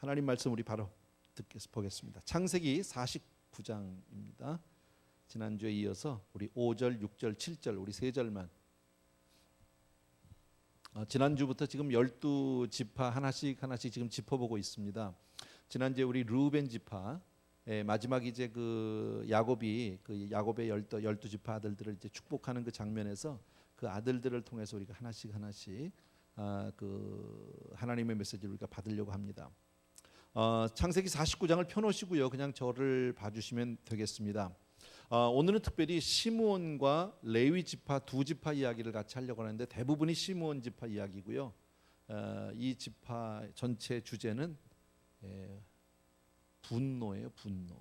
하나님 말씀 우리 바로 보겠습니다. 창세기 49장입니다. 지난주에 이어서 우리 5절, 6절, 7절 우리 세 절만 지난주부터 지금 12지파 하나씩 지금 짚어보고 있습니다. 지난주에 우리 르우벤 지파 마지막 이제 그 야곱이 그 야곱의 12지파 아들들을 이제 축복하는 그 장면에서 그 아들들을 통해서 우리가 하나씩 그 하나님의 메시지를 우리가 받으려고 합니다. 창세기 49장을 펴놓으시고요. 그냥 저를 봐주시면 되겠습니다. 오늘은 특별히 시므온과 레위 지파 두 지파 이야기를 같이 하려고 하는데 대부분이 시므온 지파 이야기고요. 이 지파 전체 주제는 분노예요. 분노.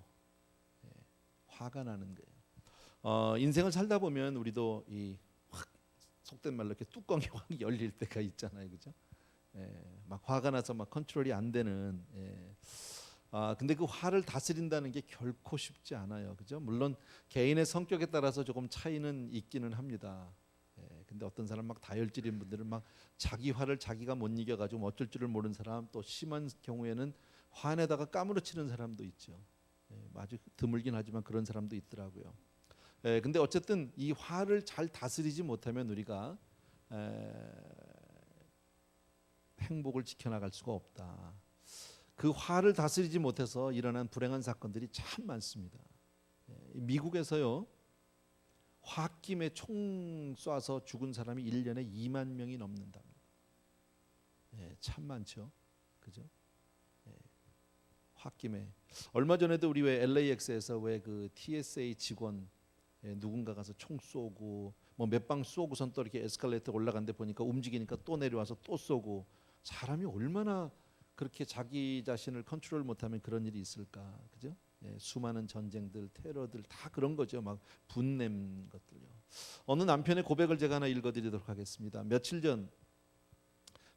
화가 나는 거예요. 인생을 살다 보면 우리도 이 확 속된 말로 이렇게 뚜껑이 확 열릴 때가 있잖아요, 그죠? 막 화가 나서 막 컨트롤이 안 되는. 근데 그 화를 다스린다는 게 결코 쉽지 않아요, 그죠? 물론 개인의 성격에 따라서 조금 차이는 있기는 합니다. 근데 어떤 사람 막 다혈질인 분들은 막 자기 화를 자기가 못 이겨가지고 어쩔 줄을 모르는 사람, 또 심한 경우에는 화내다가 까무러치는 사람도 있죠. 아주 드물긴 하지만 그런 사람도 있더라고요. 근데 어쨌든 이 화를 잘 다스리지 못하면 우리가 행복을 지켜나갈 수가 없다. 그 화를 다스리지 못해서 일어난 불행한 사건들이 참 많습니다. 미국에서요, 홧김에 총 쏴서 죽은 사람이 1년에 2만 명이 넘는답니다. 참 많죠, 그죠? 홧김에 얼마 전에도 우리 왜 LAX에서 왜 그 TSA 직원 누군가 가서 총 쏘고 뭐 몇 방 쏘고선 또 이렇게 에스컬레이터 올라간데 보니까 움직이니까 또 내려와서 또 쏘고, 사람이 얼마나 그렇게 자기 자신을 컨트롤 못하면 그런 일이 있을까, 그죠? 수많은 전쟁들, 테러들 다 그런 거죠. 막 분냄 것들요. 어느 남편의 고백을 제가 하나 읽어드리도록 하겠습니다. 며칠 전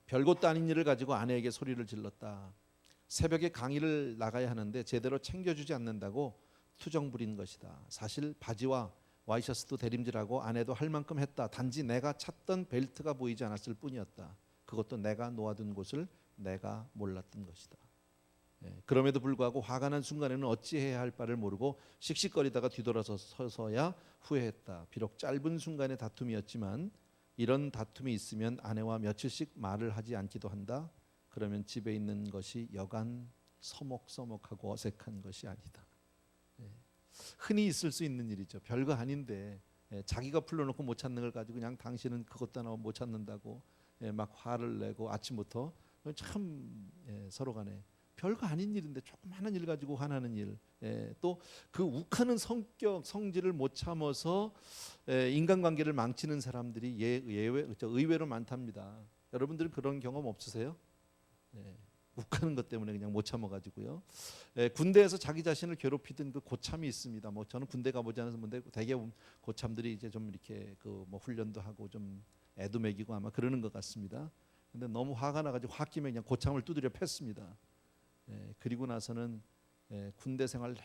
별것도 아닌 일을 가지고 아내에게 소리를 질렀다. 새벽에 강의를 나가야 하는데 제대로 챙겨주지 않는다고 투정 부린 것이다. 사실 바지와 와이셔츠도 대림질하고 아내도 할 만큼 했다. 단지 내가 찾던 벨트가 보이지 않았을 뿐이었다. 그것도 내가 놓아둔 곳을 내가 몰랐던 것이다. 그럼에도 불구하고 화가 난 순간에는 어찌해야 할 바를 모르고 씩씩거리다가 뒤돌아서 서서야 후회했다. 비록 짧은 순간의 다툼이었지만 이런 다툼이 있으면 아내와 며칠씩 말을 하지 않기도 한다. 그러면 집에 있는 것이 여간 서먹서먹하고 어색한 것이 아니다. 흔히 있을 수 있는 일이죠. 별거 아닌데 자기가 불러놓고 못 찾는 걸 가지고 그냥 당신은 그것도 하나 못 찾는다고 막 화를 내고 아침부터 참 서로 간에 별거 아닌 일인데 조그마한 일 가지고 화나는 일, 또 그 욱하는 성격 성질을 못 참아서 인간관계를 망치는 사람들이 의외로 많답니다. 여러분들은 그런 경험 없으세요? 욱하는 것 때문에 그냥 못 참아가지고요. 군대에서 자기 자신을 괴롭히던 그 고참이 있습니다. 뭐 저는 군대 가보지 않아서 근데 대개 고참들이 이제 좀 이렇게 그 뭐 훈련도 하고 좀 애도 먹이고 아마 그러는 것 같습니다. 근데 너무 화가 나가지고 홧김에 그냥 고참을 두드려 팼습니다. 그리고 나서는 군대 생활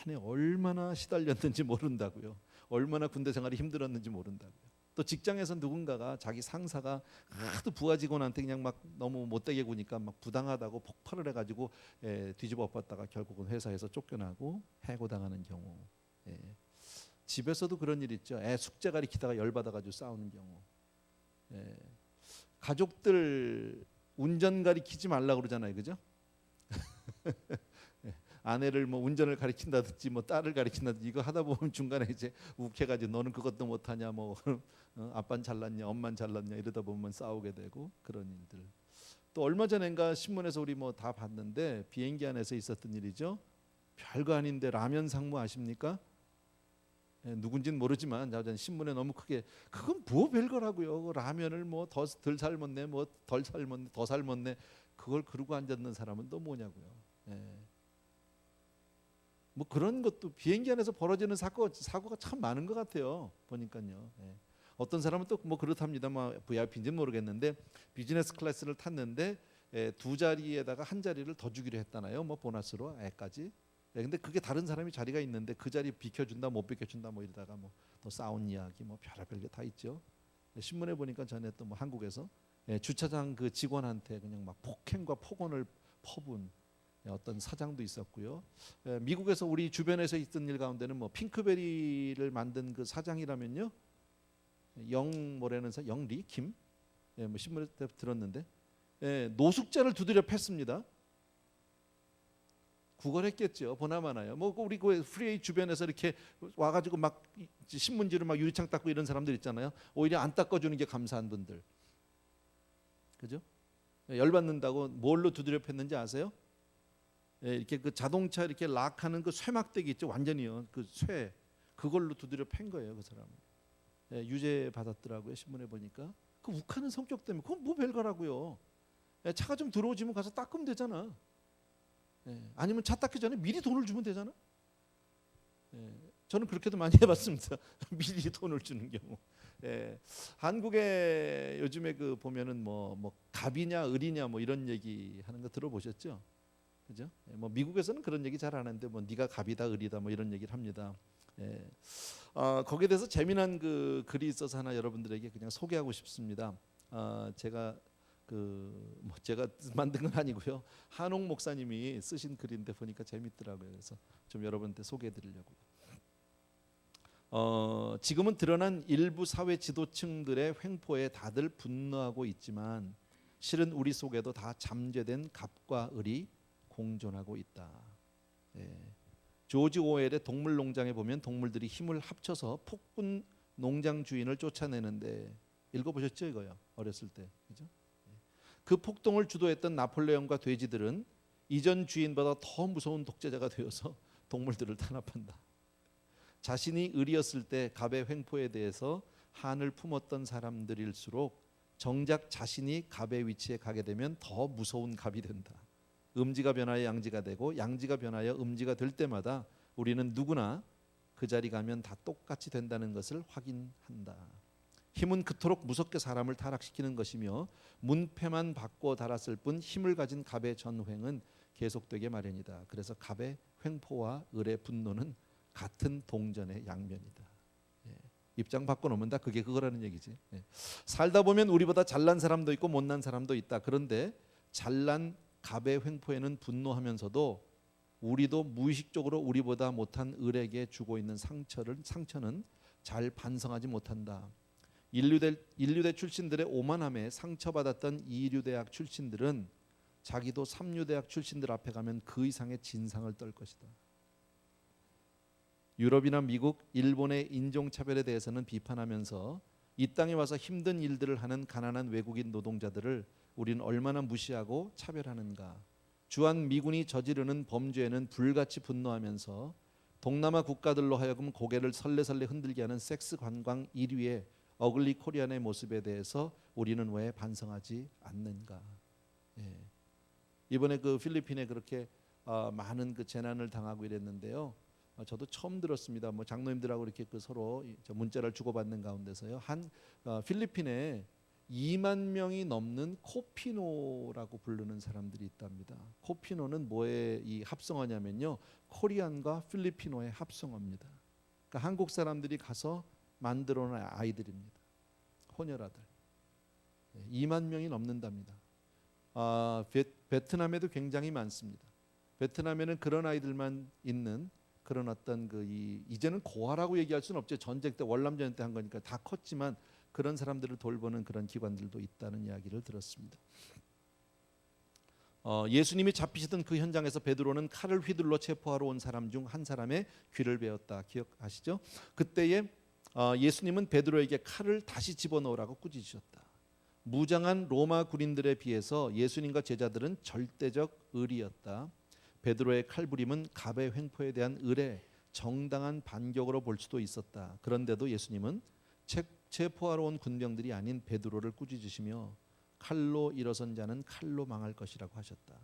내내 얼마나 시달렸는지 모른다고요. 얼마나 군대 생활이 힘들었는지 모른다고요. 또 직장에서 누군가가 자기 상사가 하도 부하 직원한테 그냥 막 너무 못되게 구니까 막 부당하다고 폭발을 해가지고 뒤집어 엎었다가 결국은 회사에서 쫓겨나고 해고당하는 경우. 집에서도 그런 일 있죠. 애 숙제 가리키다가 열받아가지고 싸우는 경우. 가족들 운전 가리키지 말라 그러잖아요, 그죠? 아내를 뭐 운전을 가르친다든지 뭐 딸을 가르친다든지 이거 하다 보면 중간에 이제 욱해가지고 너는 그것도 못하냐, 뭐 아빠는 잘났냐, 엄마는 잘났냐 이러다 보면 싸우게 되고 그런 일들. 또 얼마 전인가 신문에서 우리 뭐 다 봤는데 비행기 안에서 있었던 일이죠. 별거 아닌데 라면 상무 아십니까? 누군지는 모르지만 신문에 너무 크게 그건 뭐 별거라고요. 라면을 뭐 덜 삶았네, 뭐 덜 삶았네, 더 삶았네, 그걸 그러고 앉았는 사람은 또 뭐냐고요. 뭐 그런 것도 비행기 안에서 벌어지는 사고가 참 많은 것 같아요. 보니까요. 어떤 사람은 또 뭐 그렇답니다. 뭐 VIP인지는 모르겠는데 비즈니스 클래스를 탔는데 두 자리에다가 한 자리를 더 주기로 했다나요. 뭐 보너스로 애까지. 근데 그게 다른 사람이 자리가 있는데 그 자리 비켜준다 못 비켜준다 뭐 이러다가 뭐 또 싸운 이야기 뭐 별의별 게 다 있죠. 신문에 보니까 전에 또 뭐 한국에서 주차장 그 직원한테 그냥 막 폭행과 폭언을 퍼부은 어떤 사장도 있었고요. 미국에서 우리 주변에서 있던 일 가운데는 뭐 핑크베리를 만든 그 사장이라면요, 영 뭐라는 영리 김, 뭐 신문에 들었는데 노숙자를 두드려 팼습니다. 구걸했겠죠. 보나마나요. 뭐 우리 그 프리웨이 주변에서 이렇게 와가지고 막 신문지로 막 유리창 닦고 이런 사람들 있잖아요. 오히려 안 닦아주는 게 감사한 분들. 그죠? 열받는다고 뭘로 두드려 팼는지 아세요? 이렇게 그 자동차 이렇게 락하는 그 쇠막대기 있죠. 완전히요. 그 쇠 그걸로 두드려 팬 거예요. 그 사람은. 유죄 받았더라고요. 신문에 보니까. 그 욱하는 성격 때문에 그건 뭐 별거라고요. 차가 좀 들어오지면 가서 닦으면 되잖아. 아니면 차 닦기 전에 미리 돈을 주면 되잖아. 저는 그렇게도 많이 해봤습니다. 미리 돈을 주는 경우. 한국에 요즘에 그 보면은 뭐 갑이냐 을이냐 뭐 이런 얘기 하는 거 들어보셨죠? 그죠? 뭐 미국에서는 그런 얘기 잘 안 하는데 뭐 네가 갑이다 을이다 뭐 이런 얘기를 합니다. 거기에 대해서 재미난 그 글이 있어서 하나 여러분들에게 그냥 소개하고 싶습니다. 제가 뭐 제가 만든 건 아니고요. 한옥 목사님이 쓰신 글인데 보니까 재밌더라고요. 그래서 좀 여러분한테 소개해드리려고요. 지금은 드러난 일부 사회 지도층들의 횡포에 다들 분노하고 있지만 실은 우리 속에도 다 잠재된 갑과 을이 공존하고 있다. 조지 오웰의 동물농장에 보면 동물들이 힘을 합쳐서 폭군 농장 주인을 쫓아내는데 읽어보셨죠 이거요? 어렸을 때, 그죠? 그 폭동을 주도했던 나폴레옹과 돼지들은 이전 주인보다 더 무서운 독재자가 되어서 동물들을 탄압한다. 자신이 을이었을 때 갑의 횡포에 대해서 한을 품었던 사람들일수록 정작 자신이 갑의 위치에 가게 되면 더 무서운 갑이 된다. 음지가 변하여 양지가 되고 양지가 변하여 음지가 될 때마다 우리는 누구나 그 자리 가면 다 똑같이 된다는 것을 확인한다. 힘은 그토록 무섭게 사람을 타락시키는 것이며 문패만 바꿔 달았을 뿐 힘을 가진 갑의 전횡은 계속되게 마련이다. 그래서 갑의 횡포와 을의 분노는 같은 동전의 양면이다. 입장 바꿔놓으면 다 그게 그거라는 얘기지. 살다 보면 우리보다 잘난 사람도 있고 못난 사람도 있다. 그런데 잘난 갑의 횡포에는 분노하면서도 우리도 무의식적으로 우리보다 못한 을에게 주고 있는 상처는 잘 반성하지 못한다. 인류대 출신들의 오만함에 상처받았던 이류대학 출신들은 자기도 삼류대학 출신들 앞에 가면 그 이상의 진상을 떨 것이다. 유럽이나 미국, 일본의 인종차별에 대해서는 비판하면서 이 땅에 와서 힘든 일들을 하는 가난한 외국인 노동자들을 우리는 얼마나 무시하고 차별하는가. 주한 미군이 저지르는 범죄에는 불같이 분노하면서 동남아 국가들로 하여금 고개를 설레설레 흔들게 하는 섹스 관광 1위의 어글리 코리안의 모습에 대해서 우리는 왜 반성하지 않는가. 이번에 그 필리핀에 그렇게 많은 그 재난을 당하고 이랬는데요. 저도 처음 들었습니다. 뭐 장로님들하고 이렇게 그 서로 문자를 주고받는 가운데서요. 필리핀에 2만 명이 넘는 코피노라고 부르는 사람들이 있답니다. 코피노는 뭐의 이 합성어냐면요, 코리안과 필리피노의 합성어입니다. 그러니까 한국 사람들이 가서 만들어놓은 아이들입니다. 혼혈아들. 2만 명이 넘는답니다. 베트남에도 굉장히 많습니다. 베트남에는 그런 아이들만 있는 그런 어떤 이제는 고아라고 얘기할 수는 없죠. 전쟁 때 월남전 때 한 거니까 다 컸지만 그런 사람들을 돌보는 그런 기관들도 있다는 이야기를 들었습니다. 예수님이 잡히시던 그 현장에서 베드로는 칼을 휘둘러 체포하러 온 사람 중 한 사람의 귀를 베었다. 기억하시죠? 그때에 예수님은 베드로에게 칼을 다시 집어넣으라고 꾸짖으셨다. 무장한 로마 군인들에 비해서 예수님과 제자들은 절대적 의리였다. 베드로의 칼부림은 갑의 횡포에 대한 을의 정당한 반격으로 볼 수도 있었다. 그런데도 예수님은 체포하러 온 군병들이 아닌 베드로를 꾸짖으시며 칼로 일어선 자는 칼로 망할 것이라고 하셨다.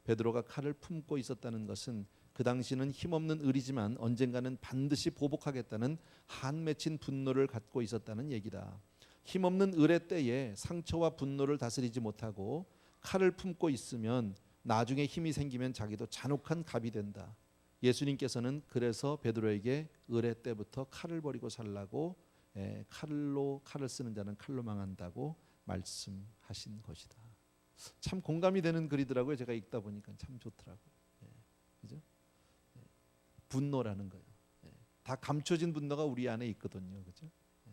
베드로가 칼을 품고 있었다는 것은 그 당시는 힘없는 을이지만 언젠가는 반드시 보복하겠다는 한 맺힌 분노를 갖고 있었다는 얘기다. 힘없는 을의 때에 상처와 분노를 다스리지 못하고 칼을 품고 있으면 나중에 힘이 생기면 자기도 잔혹한 갑이 된다. 예수님께서는 그래서 베드로에게 을의 때부터 칼을 버리고 살라고 칼을 쓰는 자는 칼로 망한다고 말씀하신 것이다. 참 공감이 되는 글이더라고요. 제가 읽다 보니까 참 좋더라고요. 분노라는 거예요. 예. 다 감춰진 분노가 우리 안에 있거든요. 그죠? 예.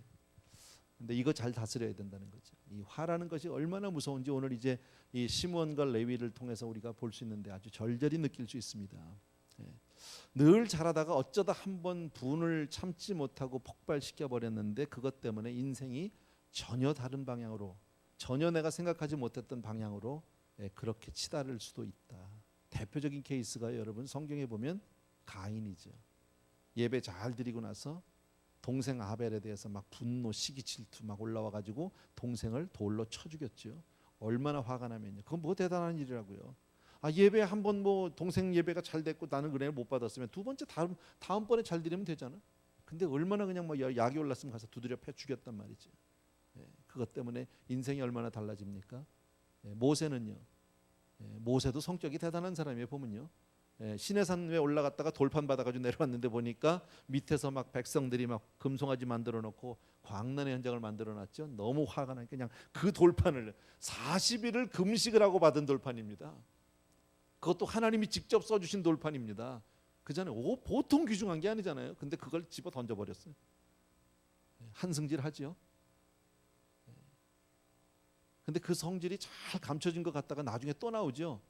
근데 이거 잘 다스려야 된다는 거죠. 이 화라는 것이 얼마나 무서운지 오늘 이제 이 시므온과 레위를 통해서 우리가 볼 수 있는데 아주 절절히 느낄 수 있습니다. 예. 늘 잘하다가 어쩌다 한번 분을 참지 못하고 폭발시켜 버렸는데 그것 때문에 인생이 전혀 다른 방향으로, 전혀 내가 생각하지 못했던 방향으로 그렇게 치달을 수도 있다. 대표적인 케이스가 여러분 성경에 보면 가인이죠. 예배 잘 드리고 나서 동생 아벨에 대해서 막 분노, 시기, 질투 막 올라와 가지고 동생을 돌로 쳐 죽였죠. 얼마나 화가 나면요. 그건 뭐 대단한 일이라고요. 예배 한번 뭐 동생 예배가 잘 됐고 나는 은혜를 못 받았으면 두 번째 다음번에 잘 드리면 되잖아. 근데 얼마나 그냥 뭐 약이 올랐으면 가서 두드려 패 죽였단 말이지. 그것 때문에 인생이 얼마나 달라집니까? 모세는요. 모세도 성격이 대단한 사람이에요. 보면요. 시내산 위에 올라갔다가 돌판 받아가지고 내려왔는데 보니까 밑에서 막 백성들이 막 금송아지 만들어 놓고 광란의 현장을 만들어 놨죠. 너무 화가 나니까 그냥 그 돌판을 40일을 금식을 하고 받은 돌판입니다. 그것도 하나님이 직접 써주신 돌판입니다. 그 전에 보통 귀중한 게 아니잖아요. 근데 그걸 집어 던져버렸어요. 한승질하지요. 근데 그 성질이 잘 감춰진 것 같다가 나중에 또 나오죠.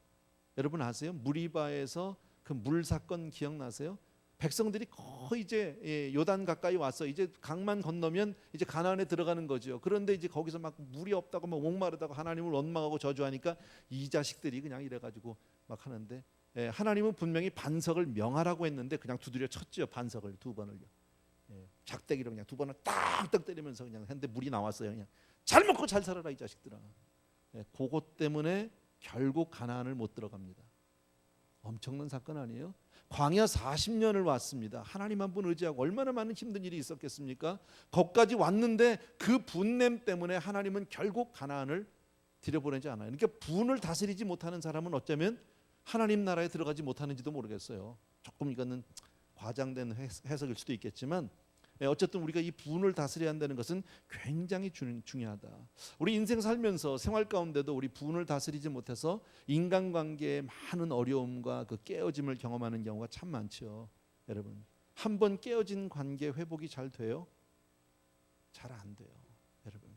여러분 아세요? 무리바에서 그 물 사건 기억나세요? 백성들이 거의 이제 요단 가까이 와서 이제 강만 건너면 이제 가나안에 들어가는 거죠. 그런데 이제 거기서 막 물이 없다고 막 목마르다고 하나님을 원망하고 저주하니까 이 자식들이 그냥 이래가지고 막 하는데 하나님은 분명히 반석을 명하라고 했는데 그냥 두드려 쳤죠. 반석을 두 번을요. 작대기로 그냥 두 번을 딱딱 때리면서 그냥 했는데 물이 나왔어요. 그냥 잘 먹고 잘 살아라 이 자식들아. 그것 때문에 결국 가나안을 못 들어갑니다. 엄청난 사건 아니에요? 광야 40년을 왔습니다. 하나님 한 분 의지하고 얼마나 많은 힘든 일이 있었겠습니까? 거기까지 왔는데 그 분냄 때문에 하나님은 결국 가나안을 들여보내지 않아요. 그러니까 분을 다스리지 못하는 사람은 어쩌면 하나님 나라에 들어가지 못하는지도 모르겠어요. 조금 이거는 과장된 해석일 수도 있겠지만 어쨌든 우리가 이 분을 다스려야 한다는 것은 굉장히 중요하다. 우리 인생 살면서 생활 가운데도 우리 분을 다스리지 못해서 인간관계에 많은 어려움과 그 깨어짐을 경험하는 경우가 참 많죠. 여러분 한번 깨어진 관계 회복이 잘 돼요? 잘 안 돼요. 여러분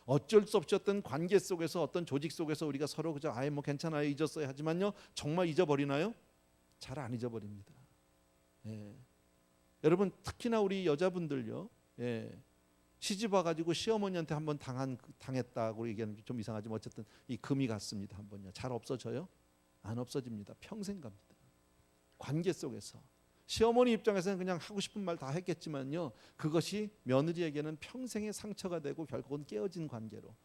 어쩔 수 없이 어떤 관계 속에서 어떤 조직 속에서 우리가 서로 그저 뭐 괜찮아요 잊었어요 하지만요 정말 잊어버리나요? 잘 안 잊어버립니다. 여러분 특히나 우리 여자분들요. 시집 와가지고 시어머니한테 한번 당했다고 얘기하는 게 좀 이상하지만 어쨌든 이 금이 갔습니다. 한번요. 잘 없어져요? 안 없어집니다. 평생 갑니다. 관계 속에서 시어머니 입장에서는 그냥 하고 싶은 말 다 했겠지만요. 그것이 며느리에게는 평생의 상처가 되고 결국은 깨어진 관계로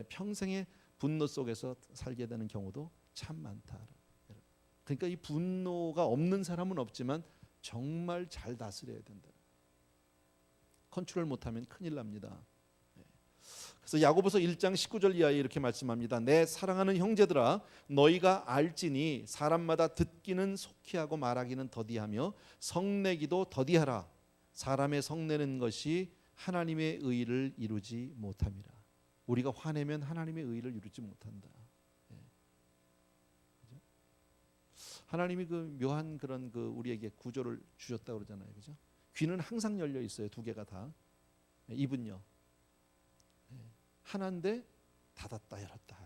평생의 분노 속에서 살게 되는 경우도 참 많다. 그러니까 이 분노가 없는 사람은 없지만 정말 잘 다스려야 된다. 컨트롤 못하면 큰일 납니다. 그래서 야고보서 1장 19절 이하에 이렇게 말씀합니다. 내 사랑하는 형제들아 너희가 알지니 사람마다 듣기는 속히 하고 말하기는 더디하며 성내기도 더디하라. 사람의 성내는 것이 하나님의 의를 이루지 못함이라. 우리가 화내면 하나님의 의를 이루지 못한다. 하나님이 그 묘한 그런 그 우리에게 구조를 주셨다고 그러잖아요. 그죠? 귀는 항상 열려 있어요. 두 개가 다. 입은요. 하나인데 닫았다 열었다.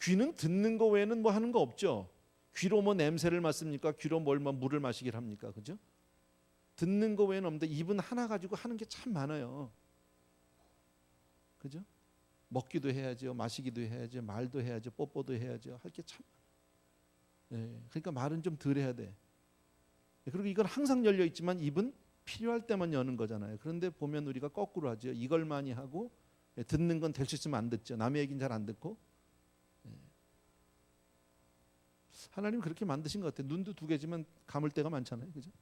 귀는 듣는 거 외에는 뭐 하는 거 없죠. 귀로 뭐 냄새를 맡습니까? 귀로 뭘 뭐 물을 마시길 합니까? 그죠? 듣는 거 외에는 없는데 입은 하나 가지고 하는 게 참 많아요. 그죠? 먹기도 해야죠. 마시기도 해야죠. 말도 해야죠. 뽀뽀도 해야죠. 할 게 참 그러니까 말은 좀 덜 해야 돼. 그리고 이건 항상 열려 있지만 입은 필요할 때만 여는 거잖아요. 그런데 보면 우리가 거꾸로 하죠. 이걸 많이 하고 듣는 건 될 수 있으면 안 듣죠. 남의 얘기는 잘 안 듣고. 하나님 그렇게 만드신 것 같아요. 눈도 두 개지만 감을 때가 많잖아요. 그죠?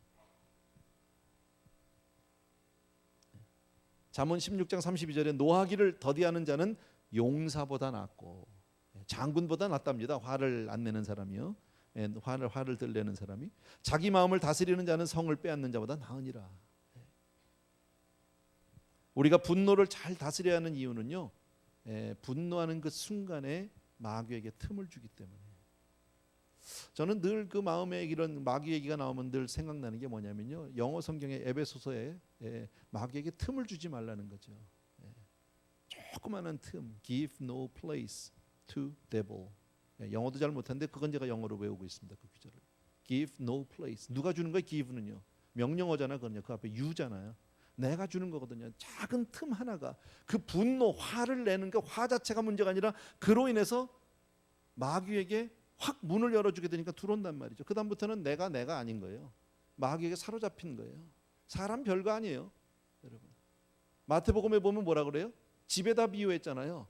잠언 16장 32절에 노하기를 더디하는 자는 용사보다 낫고 장군보다 낫답니다. 화를 안 내는 사람이요. 화를 덜 내는 사람이 자기 마음을 다스리는 자는 성을 빼앗는 자보다 나으니라. 우리가 분노를 잘 다스려야 하는 이유는요. 분노하는 그 순간에 마귀에게 틈을 주기 때문에. 저는 늘 그 마음에 이런 마귀 얘기가 나오면 늘 생각나는 게 뭐냐면요, 영어 성경의 에베소서에 마귀에게 틈을 주지 말라는 거죠. 조그마한 틈, give no place to devil. 영어도 잘 못하는데 그건 제가 영어로 외우고 있습니다. 그 구절을. give no place. 누가 주는 거예요? give는요. 명령어잖아. 그건요. 그 앞에 you잖아요. 내가 주는 거거든요. 작은 틈 하나가 그 분노, 화를 내는 게 화 자체가 문제가 아니라 그로 인해서 마귀에게 확 문을 열어주게 되니까 들어온단 말이죠. 그 다음부터는 내가 아닌 거예요. 마귀에게 사로잡힌 거예요. 사람 별거 아니에요, 여러분. 마태복음에 보면 뭐라 그래요? 집에다 비유했잖아요.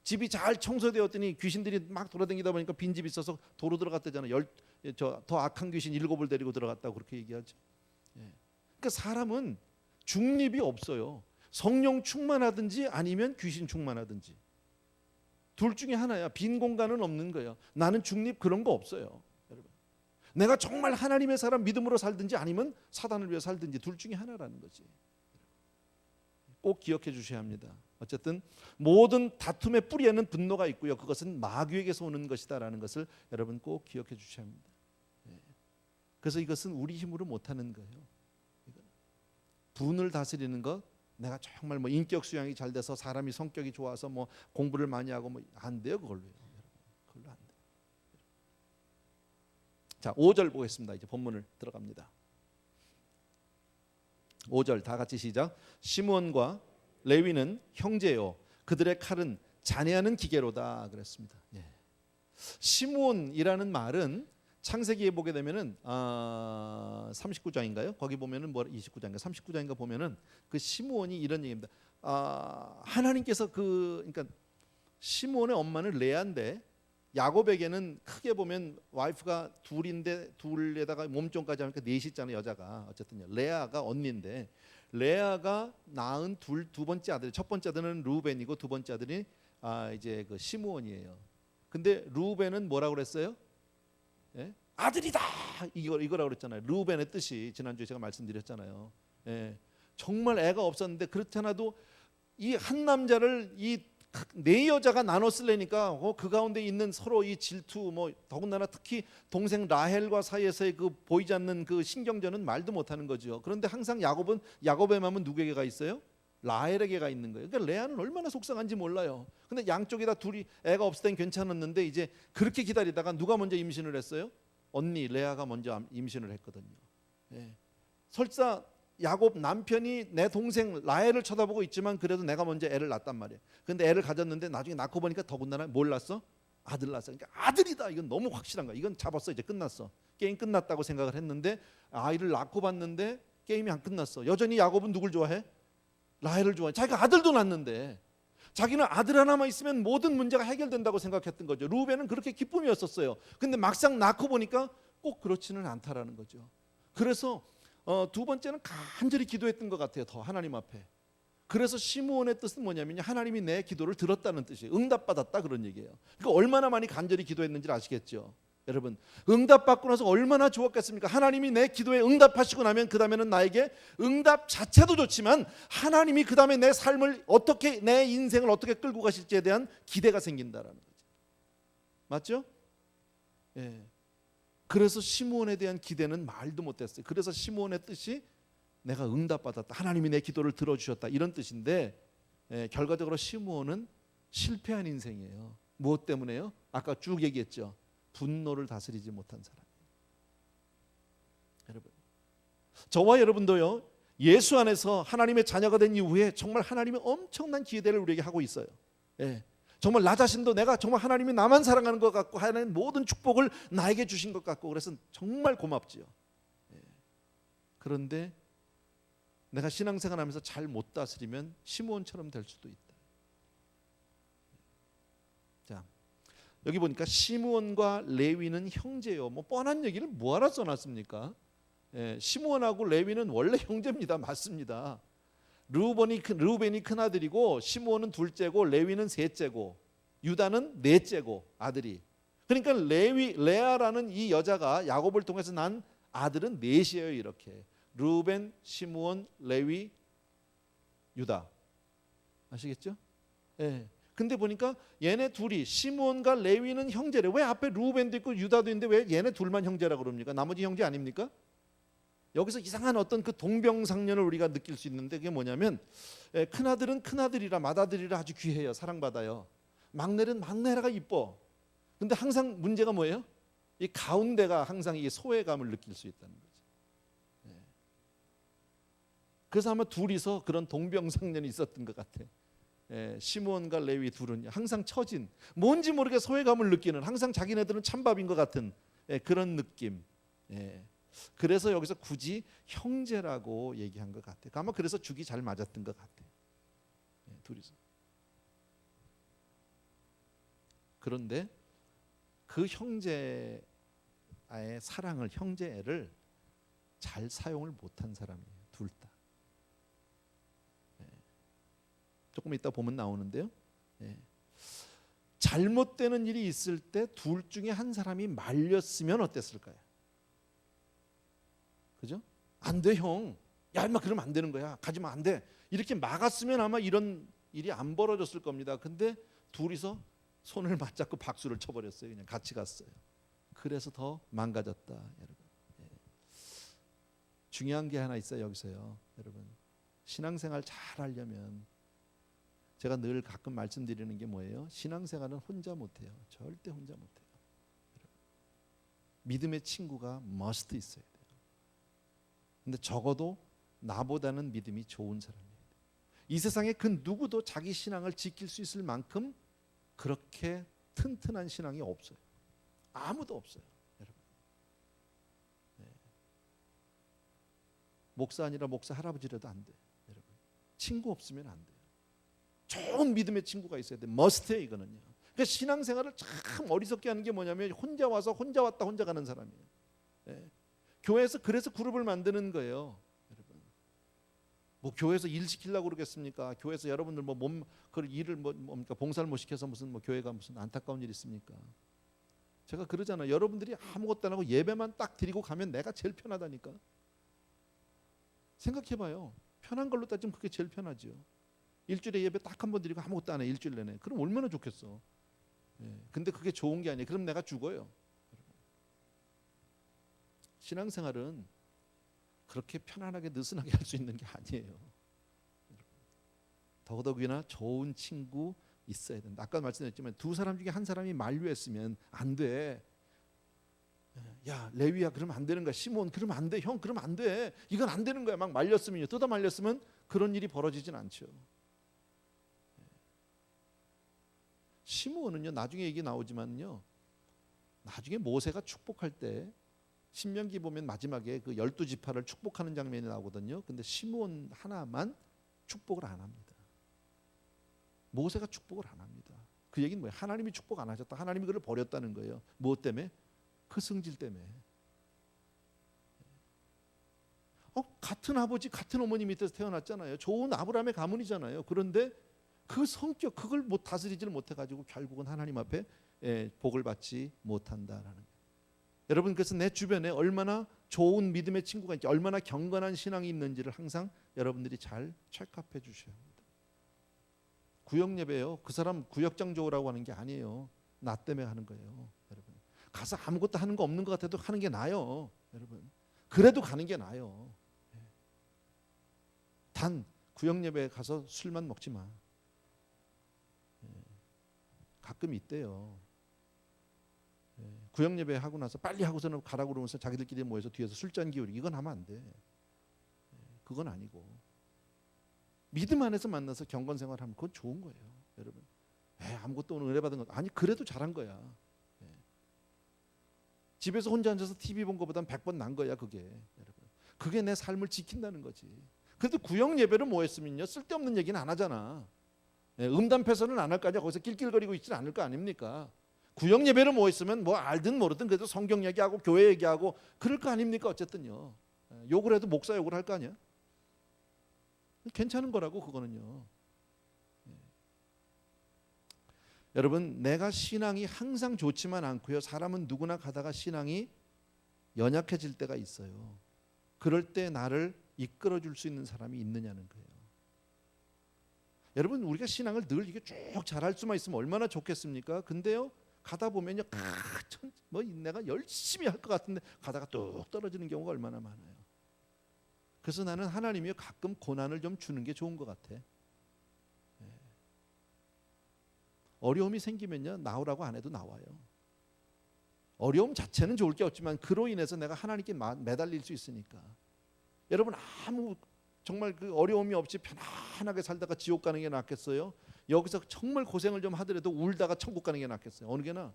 집이 잘 청소되었더니 귀신들이 막 돌아다니다 보니까 빈집이 있어서 도로 들어갔다잖아요. 더 악한 귀신 7을 데리고 들어갔다고 그렇게 얘기하죠. 그러니까 사람은 중립이 없어요. 성령 충만하든지 아니면 귀신 충만하든지 둘 중에 하나야. 빈 공간은 없는 거예요. 나는 중립 그런 거 없어요, 여러분. 내가 정말 하나님의 사람 믿음으로 살든지 아니면 사단을 위해 살든지 둘 중에 하나라는 거지. 꼭 기억해 주셔야 합니다. 어쨌든 모든 다툼의 뿌리에는 분노가 있고요. 그것은 마귀에게서 오는 것이다라는 것을 여러분 꼭 기억해 주셔야 합니다. 그래서 이것은 우리 힘으로 못하는 거예요. 분을 다스리는 것, 내가 정말 뭐 인격 수양이 잘 돼서 사람이 성격이 좋아서 뭐 공부를 많이 하고 뭐 안 돼요, 그걸로요. 그걸로 안 돼요. 자, 5절 보겠습니다. 이제 본문을 들어갑니다. 5절 다 같이 시작. 시므온과 레위는 형제요, 그들의 칼은 잔해하는 기계로다 그랬습니다. 시므온이라는 말은 창세기에 보게 되면은 39장인가요? 거기 보면은 29장인가 39장인가 보면은 그 시므온이 이런 얘기입니다. 하나님께서 그러니까 시므온의 엄마는 레아인데 야곱에게는 크게 보면 와이프가 둘인데 둘에다가 몸종까지 하니까 넷이잖아요, 여자가. 어쨌든요. 레아가 언니인데 레아가 낳은 두 번째 아들, 첫 번째 아들은 루벤이고 두 번째 아들이 이제 그 시므온이에요. 근데 루벤은 뭐라고 그랬어요? 아들이다 이거라고 그랬잖아요. 루벤의 뜻이 지난주에 제가 말씀드렸잖아요. 정말 애가 없었는데 그렇지 않아도 이 한 남자를 이 네 여자가 나눠 쓰려니까 그 가운데 있는 서로 이 질투, 뭐 더군다나 특히 동생 라헬과 사이에서의 그 보이지 않는 그 신경전은 말도 못하는 거죠. 그런데 항상 야곱의 마음은 누구에게 가 있어요? 라헬에게 가 있는 거예요. 그러니까 레아는 얼마나 속상한지 몰라요. 근데 양쪽이 다 둘이 애가 없을 땐 괜찮았는데 이제 그렇게 기다리다가 누가 먼저 임신을 했어요? 언니 레아가 먼저 임신을 했거든요. 설사 야곱 남편이 내 동생 라헬을 쳐다보고 있지만 그래도 내가 먼저 애를 낳았단 말이에요. 근데 애를 가졌는데 나중에 낳고 보니까 더군다나 뭘 낳았어? 아들 낳았어. 그러니까 아들이다. 이건 너무 확실한 거야. 이건 잡았어. 이제 끝났어. 게임 끝났다고 생각을 했는데 아이를 낳고 봤는데 게임이 안 끝났어. 여전히 야곱은 누굴 좋아해? 라헬을 좋아해. 자기가 아들도 낳았는데 자기는 아들 하나만 있으면 모든 문제가 해결된다고 생각했던 거죠. 루벤은 그렇게 기쁨이었었어요. 근데 막상 낳고 보니까 꼭 그렇지는 않다라는 거죠. 그래서 두 번째는 간절히 기도했던 것 같아요. 더 하나님 앞에. 그래서 시므온의 뜻은 뭐냐면요, 하나님이 내 기도를 들었다는 뜻이에요. 응답받았다 그런 얘기예요. 그러니까 얼마나 많이 간절히 기도했는지 아시겠죠? 여러분, 응답받고 나서 얼마나 좋았겠습니까? 하나님이 내 기도에 응답하시고 나면 그 다음에는 나에게 응답 자체도 좋지만 하나님이 그 다음에 내 삶을 어떻게, 내 인생을 어떻게 끌고 가실지에 대한 기대가 생긴다라는 거죠. 맞죠? 그래서 시므온에 대한 기대는 말도 못했어요. 그래서 시므온의 뜻이 내가 응답받았다, 하나님이 내 기도를 들어주셨다, 이런 뜻인데 결과적으로 시므온은 실패한 인생이에요. 무엇 때문에요? 아까 쭉 얘기했죠. 분노를 다스리지 못한 사람. 여러분, 저와 여러분도요, 예수 안에서 하나님의 자녀가 된 이후에 정말 하나님이 엄청난 기대를 우리에게 하고 있어요. 정말 나 자신도 내가 정말 하나님이 나만 사랑하는 것 같고 하나님 모든 축복을 나에게 주신 것 같고 그래서 정말 고맙지요. 그런데 내가 신앙생활하면서 잘 못 다스리면 시므온처럼 될 수도 있다. 자, 여기 보니까 시므온과 레위는 형제요. 뭐 뻔한 얘기를 뭐하러 써놨습니까? 시므온하고 레위는 원래 형제입니다. 맞습니다. 르우벤이 큰 아들이고 시므온은 둘째고 레위는 셋째고 유다는 넷째고 아들이. 그러니까 레아라는 이 여자가 야곱을 통해서 난 아들은 넷이에요. 이렇게 르우벤, 시므온, 레위, 유다. 아시겠죠? 근데 보니까 얘네 둘이 시므온과 레위는 형제래. 왜 앞에 루벤도 있고 유다도 있는데 왜 얘네 둘만 형제라고 그럽니까? 나머지 형제 아닙니까? 여기서 이상한 어떤 그 동병상련을 우리가 느낄 수 있는데 그게 뭐냐면 큰아들은 큰아들이라 맏아들이라 아주 귀해요. 사랑받아요. 막내는 막내라가 이뻐. 근데 항상 문제가 뭐예요? 이 가운데가 항상 이 소외감을 느낄 수 있다는 거죠. 그래서 아마 둘이서 그런 동병상련이 있었던 것 같아. 시므온과 레위 둘은 항상 처진, 뭔지 모르게 소외감을 느끼는, 항상 자기네들은 찬밥인 것 같은 그런 느낌. 그래서 여기서 굳이 형제라고 얘기한 것 같아. 아마 그래서 죽이 잘 맞았던 것 같아. 둘이서. 그런데 그 형제의 사랑을, 형제애를 잘 사용을 못한 사람이에요. 둘 다. 조금 이따 보면 나오는데요. 잘못되는 일이 있을 때 둘 중에 한 사람이 말렸으면 어땠을까요? 그죠? 안 돼, 형. 야, 임마 그러면 안 되는 거야. 가지 마, 안 돼. 이렇게 막았으면 아마 이런 일이 안 벌어졌을 겁니다. 근데 둘이서 손을 맞잡고 박수를 쳐버렸어요. 그냥 같이 갔어요. 그래서 더 망가졌다, 여러분. 중요한 게 하나 있어요, 여기서요, 여러분. 신앙생활 잘 하려면 제가 늘 가끔 말씀드리는 게 뭐예요? 신앙생활은 혼자 못해요. 절대 혼자 못해요. 믿음의 친구가 must 있어야 돼요. 근데 적어도 나보다는 믿음이 좋은 사람이에요. 이 세상에 그 누구도 자기 신앙을 지킬 수 있을 만큼 그렇게 튼튼한 신앙이 없어요. 아무도 없어요, 여러분. 목사 아니라 목사 할아버지라도 안 돼, 여러분. 친구 없으면 안 돼요. 좋은 믿음의 친구가 있어야 돼. 머스트예요, 이거는요. 그러니까 신앙생활을 참 어리석게 하는 게 뭐냐면 혼자 와서 혼자 왔다 혼자 가는 사람이에요. 교회에서 그래서 그룹을 만드는 거예요, 여러분. 뭐 교회에서 일 시키려고 그러겠습니까? 교회에서 여러분들 그 일을 뭡니까? 봉사를 못 시켜서 무슨 교회가 무슨 안타까운 일 있습니까? 제가 그러잖아요. 여러분들이 아무것도 안 하고 예배만 딱 드리고 가면 내가 제일 편하다니까. 생각해봐요. 편한 걸로 따지면 그게 제일 편하죠. 일주일에 예배 딱 한 번 드리고 아무것도 안 해, 일주일 내내. 그럼 얼마나 좋겠어. 근데 그게 좋은 게 아니에요. 그럼 내가 죽어요. 신앙생활은 그렇게 편안하게 느슨하게 할 수 있는 게 아니에요. 더더욱이나 좋은 친구 있어야 된다. 아까 말씀드렸지만 두 사람 중에 한 사람이 만류했으면 안 돼. 야, 레위야, 그러면 안 되는 거야. 시몬, 그러면 안 돼. 형, 그러면 안 돼. 이건 안 되는 거야. 막 말렸으면요, 뜯어 말렸으면 그런 일이 벌어지진 않죠. 시므온은요, 나중에 얘기 나오지만요, 나중에 모세가 축복할 때 신명기 보면 마지막에 그 12지파를 축복하는 장면이 나오거든요. 근데 시므온 하나만 축복을 안 합니다. 모세가 축복을 안 합니다. 그 얘기는 뭐예요? 하나님이 축복 안 하셨다. 하나님이 그를 버렸다는 거예요. 무엇 때문에? 그 성질 때문에. 같은 아버지, 같은 어머니 밑에서 태어났잖아요. 좋은 아브라함의 가문이잖아요. 그런데 그 성격, 그걸 못 다스리지를 못해가지고 결국은 하나님 앞에 복을 받지 못한다라는 거예요. 여러분, 그래서 내 주변에 얼마나 좋은 믿음의 친구가 있는지, 얼마나 경건한 신앙이 있는지를 항상 여러분들이 잘 체크업해 주셔야 합니다. 구역 예배요, 그 사람 구역장 좋으라고 하는 게 아니에요. 나 때문에 하는 거예요, 여러분. 가서 아무것도 하는 거 없는 것 같아도 하는 게 나아요, 여러분. 그래도 가는 게 나아요. 단 구역 예배에 가서 술만 먹지 마. 가끔 있대요. 구역 예배 하고 나서 빨리 하고서는 가라고 그러면서 자기들끼리 모여서 뒤에서 술잔 기울이기, 이건 하면 안 돼. 그건 아니고 믿음 안에서 만나서 경건 생활하면 그건 좋은 거예요, 여러분. 아무것도 오늘 은혜 받은 것 아니, 그래도 잘한 거야. 집에서 혼자 앉아서 TV 본 것보단 100번 난 거야, 그게, 여러분. 그게 내 삶을 지킨다는 거지. 그래도 구역 예배를 뭐 했으면요, 쓸데없는 얘기는 안 하잖아. 음담패설은 안 할 거 아니야. 거기서 낄낄거리고 있지 않을 거 아닙니까? 구역 예배를 뭐 했으면 뭐 알든 모르든 그래도 성경 얘기하고 교회 얘기하고 그럴 거 아닙니까? 어쨌든요. 욕을 해도 목사 욕을 할 거 아니야? 괜찮은 거라고, 그거는요. 여러분, 내가 신앙이 항상 좋지만 않고요, 사람은 누구나 가다가 신앙이 연약해질 때가 있어요. 그럴 때 나를 이끌어 줄 수 있는 사람이 있느냐는 거예요. 여러분 우리가 신앙을 늘 이게 쭉 잘할 수만 있으면 얼마나 좋겠습니까? 근데요 가다 보면요 뭐 내가 열심히 할 것 같은데 가다가 뚝 떨어지는 경우가 얼마나 많아요. 그래서 나는 하나님이 가끔 고난을 좀 주는 게 좋은 것 같아. 어려움이 생기면요 나오라고 안 해도 나와요. 어려움 자체는 좋을 게 없지만 그로 인해서 내가 하나님께 매달릴 수 있으니까. 여러분 아무 정말 그 어려움이 없이 편안하게 살다가 지옥 가는 게 낫겠어요? 여기서 정말 고생을 좀 하더라도 울다가 천국 가는 게 낫겠어요? 어느 게 나아?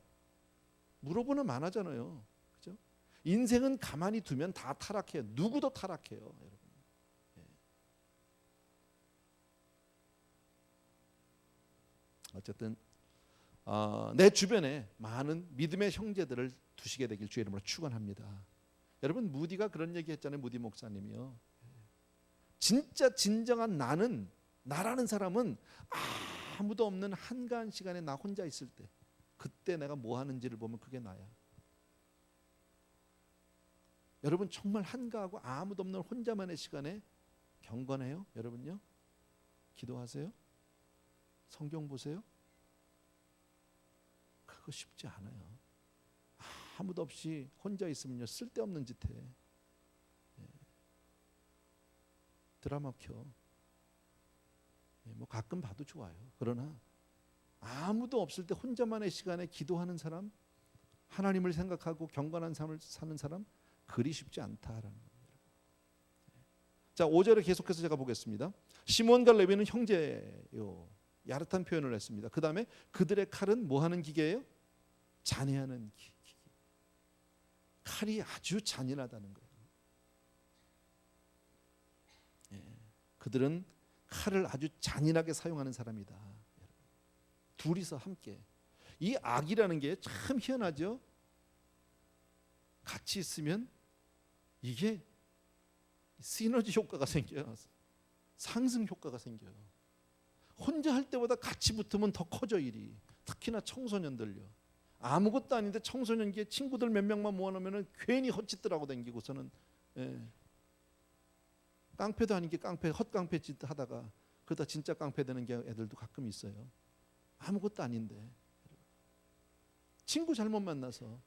물어보는 많아잖아요. 그죠? 인생은 가만히 두면 다 타락해요. 누구도 타락해요, 여러분. 어쨌든 내 주변에 많은 믿음의 형제들을 두시게 되길 주의 이름으로 축원합니다. 여러분 무디가 그런 얘기했잖아요. 무디 목사님이요. 진짜 진정한 나라는 사람은 아무도 없는 한가한 시간에 나 혼자 있을 때 그때 내가 뭐 하는지를 보면 그게 나야. 여러분 정말 한가하고 아무도 없는 혼자만의 시간에 경건해요? 여러분요? 기도하세요? 성경 보세요? 그거 쉽지 않아요. 아무도 없이 혼자 있으면요 쓸데없는 짓 해. 드라마 켜. 뭐 가끔 봐도 좋아요. 그러나 아무도 없을 때 혼자만의 시간에 기도하는 사람, 하나님을 생각하고 경건한 삶을 사는 사람 그리 쉽지 않다라는 겁니다. 자, 5절에 계속해서 제가 보겠습니다. 시몬과 레위는 형제요. 야릇한 표현을 했습니다. 그 다음에 그들의 칼은 뭐 하는 기계예요? 잔해하는 기계. 칼이 아주 잔인하다는 거예요. 그들은 칼을 아주 잔인하게 사용하는 사람이다. 둘이서 함께. 이 악이라는 게 참 희한하죠. 같이 있으면 이게 시너지 효과가 생겨요. 상승 효과가 생겨요. 혼자 할 때보다 같이 붙으면 더 커져 일이. 특히나 청소년들요. 아무것도 아닌데 청소년기에 친구들 몇 명만 모아놓으면 괜히 헛짓들하고 다니고서는 깡패도 아닌 게 헛깡패 짓 하다가 그러다 진짜 깡패 되는 게 애들도 가끔 있어요. 아무것도 아닌데 친구 잘못 만나서.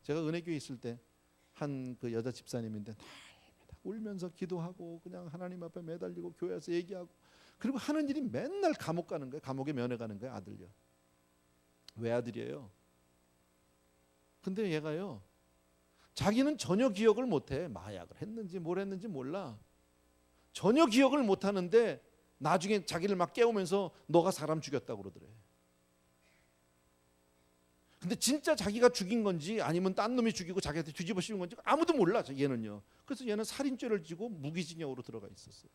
제가 은혜교회 있을 때 한 그 여자 집사님인데 날마다 울면서 기도하고 그냥 하나님 앞에 매달리고 교회에서 얘기하고 그리고 하는 일이 맨날 감옥 가는 거예요. 감옥에 면회 가는 거예요. 아들요. 외아들이에요. 근데 얘가요 자기는 전혀 기억을 못해. 마약을 했는지 뭘 했는지 몰라. 전혀 기억을 못하는데 나중에 자기를 막 깨우면서 너가 사람 죽였다고 그러더래. 근데 진짜 자기가 죽인 건지 아니면 딴 놈이 죽이고 자기한테 뒤집어 씌운 건지 아무도 몰라. 얘는요. 그래서 얘는 살인죄를 지고 무기징역으로 들어가 있었어요.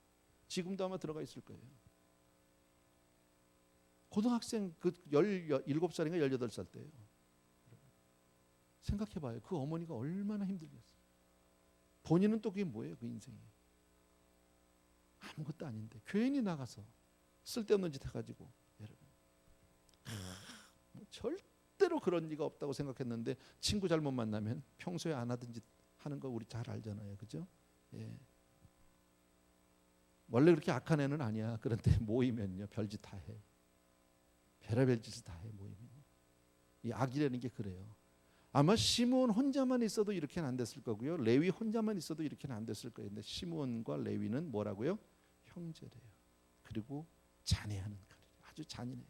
지금도 아마 들어가 있을 거예요. 고등학생 그 17살인가 18살 때예요. 생각해봐요. 그 어머니가 얼마나 힘들겠어요. 본인은 또 그게 뭐예요? 그 인생이. 아무것도 아닌데 괜히 나가서 쓸데없는 짓 해가지고 여러분 뭐 절대로 그런 리가 없다고 생각했는데 친구 잘못 만나면 평소에 안 하던 짓 하는 거 우리 잘 알잖아요. 그죠? 예. 원래 그렇게 악한 애는 아니야. 그런데 모이면요 별짓 다 해. 별의별 짓을 다 해. 모이면 이 악이라는 게 그래요. 아마 시므온 혼자만 있어도 이렇게는 안 됐을 거고요. 레위 혼자만 있어도 이렇게는 안 됐을 거예요. 근데 시므온과 레위는 뭐라고요? 형제래요. 그리고 잔해하는 칼. 아주 잔인해요.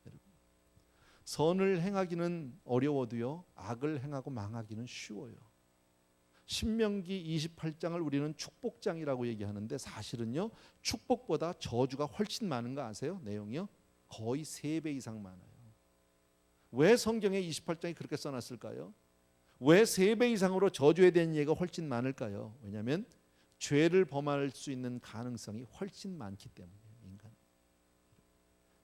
여러분. 선을 행하기는 어려워도요. 악을 행하고 망하기는 쉬워요. 신명기 28장을 우리는 축복장이라고 얘기하는데 사실은요. 축복보다 저주가 훨씬 많은 거 아세요? 내용이요. 거의 3배 이상 많아요. 왜 성경에 28장이 그렇게 써놨을까요? 왜 3배 이상으로 저주에 대한 얘기가 훨씬 많을까요? 왜냐하면 죄를 범할 수 있는 가능성이 훨씬 많기 때문이에요. 인간.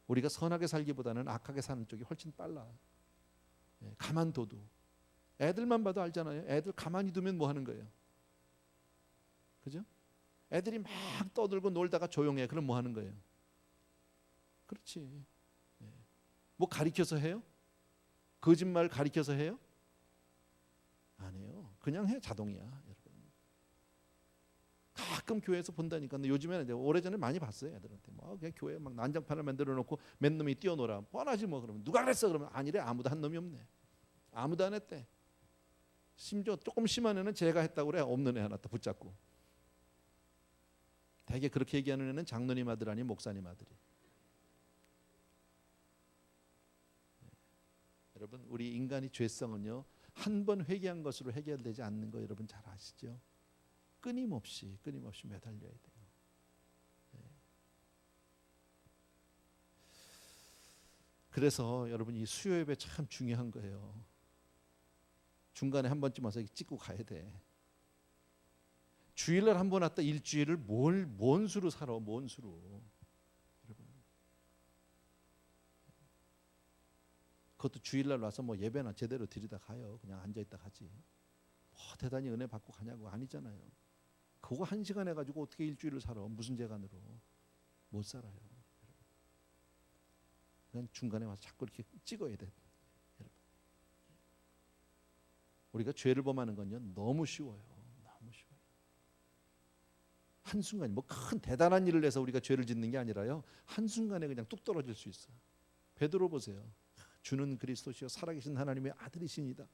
우리가 선하게 살기보다는 악하게 사는 쪽이 훨씬 빨라. 가만둬도. 애들만 봐도 알잖아요. 애들 가만히 두면 뭐 하는 거예요? 그죠? 애들이 막 떠들고 놀다가 조용해. 그럼 뭐 하는 거예요? 그렇지. 뭐 가리켜서 해요? 거짓말 가리켜서 해요? 안 해요. 그냥 해. 자동이야. 여러분. 가끔 교회에서 본다니까. 근데 요즘에는 이제 오래전에 많이 봤어요. 애들한테 뭐 그냥 교회 막 난장판을 만들어 놓고 몇 놈이 뛰어놀아. 뻔하지 뭐. 그러면 누가 그랬어? 그러면 아니래. 아무도 한 놈이 없네. 아무도 안 했대. 심지어 조금 심한 애는 제가 했다고 그래. 없는 애 하나 또 붙잡고. 대개 그렇게 얘기하는 애는 장로님 아들 아닌 목사님 아들이. 여러분, 우리 인간의 죄성은요, 한 번 회개한 것으로 해결되지 않는 거 여러분 잘 아시죠? 끊임없이 매달려야 돼요. 네. 그래서 여러분, 이 수요 예배 참 중요한 거예요. 중간에 한 번쯤 와서 찍고 가야 돼. 주일날 한 번 왔다 일주일을 뭔 수로 살아? 뭔 수로? 여러분, 그것도 주일날 와서 뭐 예배나 제대로 드리다 가요. 그냥 앉아 있다 가지. 뭐 대단히 은혜 받고 가냐고 아니잖아요. 그거 한 시간 해가지고 어떻게 일주일을 살아? 무슨 재간으로? 못 살아요. 그냥 중간에 와서 자꾸 이렇게 찍어야 돼. 여러분, 우리가 죄를 범하는 건요 너무 쉬워요. 너무 쉬워요. 한순간 뭐 큰 대단한 일을 해서 우리가 죄를 짓는 게 아니라요, 한순간에 그냥 뚝 떨어질 수 있어요. 베드로 보세요. 주는 그리스도시요 살아계신 하나님의 아들이시니다.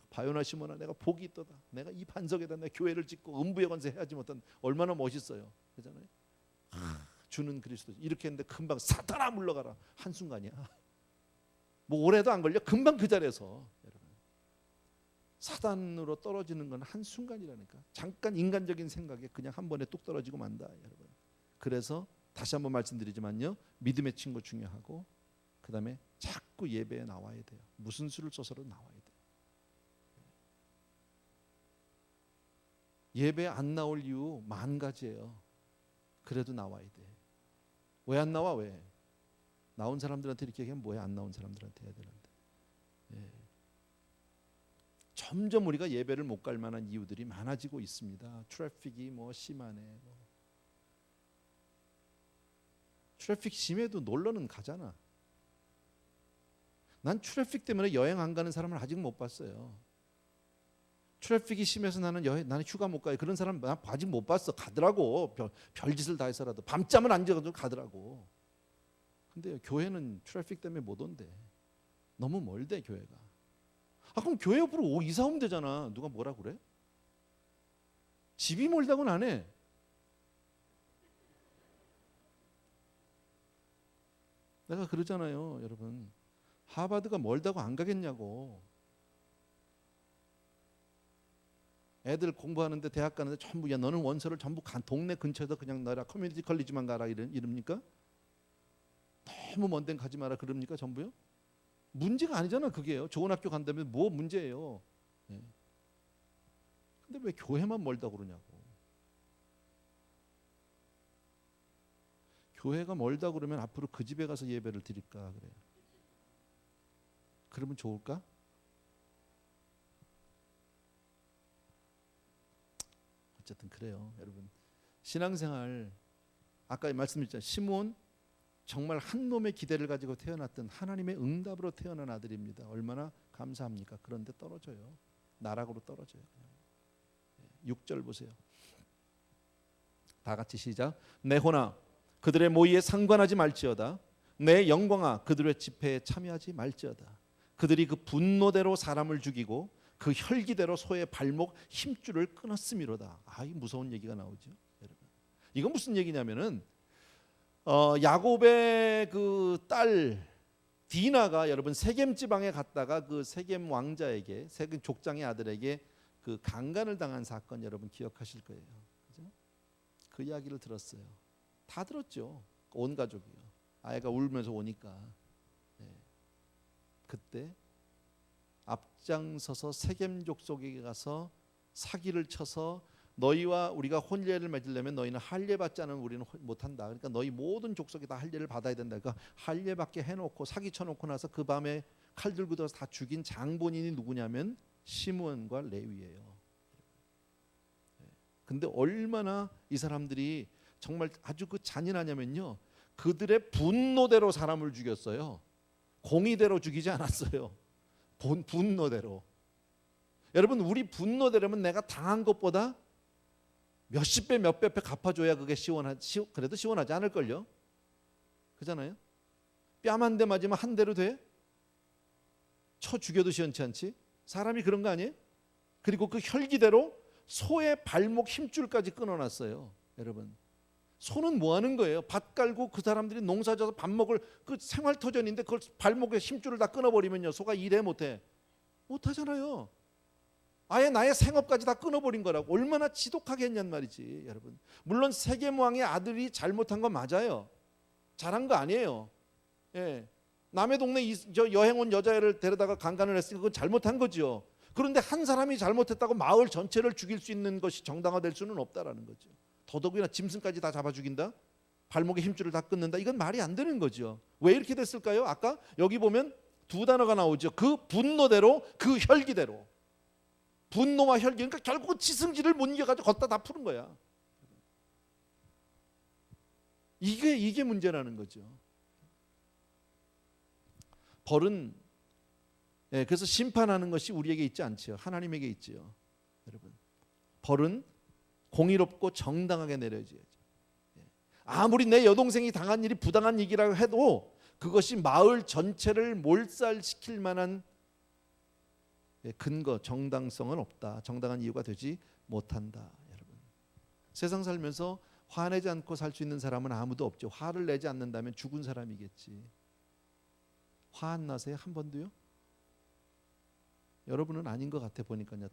바요나 시몬아, 내가 복이 있도다. 내가 이 반석에다 내 교회를 짓고 음부의 권세 해하지 못한. 얼마나 멋있어요. 그잖아요. 주는 그리스도. 이렇게 했는데 금방 사탄아 물러가라. 한순간이야. 뭐 오래도 안 걸려. 금방 그 자리에서. 여러분, 사단으로 떨어지는 건 한순간이라니까. 잠깐 인간적인 생각에 그냥 한 번에 뚝 떨어지고 만다. 여러분, 그래서 다시 한번 말씀드리지만요, 믿음의 친구 중요하고, 그 다음에 자꾸 예배에 나와야 돼요. 무슨 수를 써서도 나와야 돼요. 예배에 안 나올 이유 만 가지예요. 그래도 나와야 돼. 왜 안 나와? 왜? 나온 사람들한테 이렇게 얘기하면 뭐야? 안 나온 사람들한테 해야 되는데. 예. 점점 우리가 예배를 못 갈 만한 이유들이 많아지고 있습니다. 트래픽이 뭐 심하네. 뭐. 트래픽 심해도 놀러는 가잖아. 난 트래픽 때문에 여행 안 가는 사람을 아직 못 봤어요. 트래픽이 심해서 나는 휴가 못 가요. 그런 사람 난 아직 못 봤어. 가더라고. 별짓을 다 해서라도 밤잠을 안 자도 가더라고. 근데 교회는 트래픽 때문에 못 온대. 너무 멀대 교회가. 그럼 교회 옆으로 이사 오면 되잖아. 누가 뭐라 그래? 집이 멀다고는 안 해. 내가 그러잖아요, 여러분. 하버드가 멀다고 안 가겠냐고. 애들 공부하는데 대학 가는데 전부 야 너는 원서를 전부 동네 근처에서 그냥 나라 커뮤니티 컬리지만 가라 이럽니까? 너무 먼 데는 가지 마라 그럽니까? 전부요? 문제가 아니잖아 그게요. 좋은 학교 간다면 뭐 문제예요. 네. 근데 왜 교회만 멀다고 그러냐고. 교회가 멀다고 그러면 앞으로 그 집에 가서 예배를 드릴까 그래요. 그러면 좋을까? 어쨌든 그래요, 여러분. 신앙생활 아까 말씀드렸잖아요. 시몬 정말 한 놈의 기대를 가지고 태어났던 하나님의 응답으로 태어난 아들입니다. 얼마나 감사합니까? 그런데 떨어져요. 나락으로 떨어져요. 6절 보세요. 다 같이 시작. 내 혼아 그들의 모의에 상관하지 말지어다. 내 영광아 그들의 집회에 참여하지 말지어다. 그들이 그 분노대로 사람을 죽이고 그 혈기대로 소의 발목 힘줄을 끊었음이로다. 이 무서운 얘기가 나오죠, 여러분. 이건 무슨 얘기냐면은 야곱의 그 딸 디나가 여러분 세겜 지방에 갔다가 그 세겜 왕자에게 세겜 족장의 아들에게 그 강간을 당한 사건 여러분 기억하실 거예요. 그죠? 그 이야기를 들었어요. 다 들었죠. 온 가족이요. 아이가 울면서 오니까. 네. 그때 앞장서서 세겜 족속에게 가서 사기를 쳐서 너희와 우리가 혼례를 맺으려면 너희는 할례 받지 않으면 우리는 못한다. 그러니까 너희 모든 족속이 다 할례를 받아야 된다. 그러니까 할례 받게 해놓고 사기 쳐놓고 나서 그 밤에 칼 들고 들어서 다 죽인 장본인이 누구냐면 시므온과 레위예요. 근데 얼마나 이 사람들이 정말 아주 그 잔인하냐면요, 그들의 분노대로 사람을 죽였어요. 공의대로 죽이지 않았어요. 분노대로. 여러분, 우리 분노대로면 내가 당한 것보다 몇십 배 몇백 배 갚아줘야 그게 그래도 시원하지 않을걸요. 그잖아요. 뺨 한 대 맞으면 한 대로 돼? 쳐 죽여도 시원치 않지. 사람이 그런 거 아니에요? 그리고 그 혈기대로 소의 발목 힘줄까지 끊어놨어요. 여러분, 소는 뭐 하는 거예요? 밭 깔고 그 사람들이 농사 져서 밥 먹을 그 생활터전인데 그걸 발목에 힘줄을 다 끊어버리면요, 소가 일해 못해? 못하잖아요. 아예 나의 생업까지 다 끊어버린 거라고. 얼마나 지독하게 했냔 말이지. 여러분, 물론 세겜왕의 아들이 잘못한 건 맞아요. 잘한 거 아니에요. 예. 남의 동네 여행 온 여자애를 데려다가 강간을 했으니까 그건 잘못한 거죠. 그런데 한 사람이 잘못했다고 마을 전체를 죽일 수 있는 것이 정당화될 수는 없다라는 거죠. 더더욱이나 짐승까지 다 잡아 죽인다? 발목에 힘줄을 다 끊는다? 이건 말이 안 되는 거죠. 왜 이렇게 됐을까요? 아까 여기 보면 두 단어가 나오죠. 그 분노대로, 그 혈기대로. 분노와 혈기, 그러니까 결국은 지승질을 못 이겨가지고 걷다 다 푸는 거야. 이게 문제라는 거죠. 벌은, 그래서 심판하는 것이 우리에게 있지 않죠. 하나님에게 있지요. 여러분, 벌은 공의롭고 정당하게 내려져야죠. 아무리 내 여동생이 당한 일이 부당한 일이라고 해도 그것이 마을 전체를 몰살시킬 만한 근거, 정당성은 없다. 정당한 이유가 되지 못한다. 여러분, 세상 살면서 화내지 않고 살 수 있는 사람은 아무도 없죠. 화를 내지 않는다면 죽은 사람이겠지. 화 안 나세요? 한 번도요? 여러분은 아닌 것 같아 보니까요.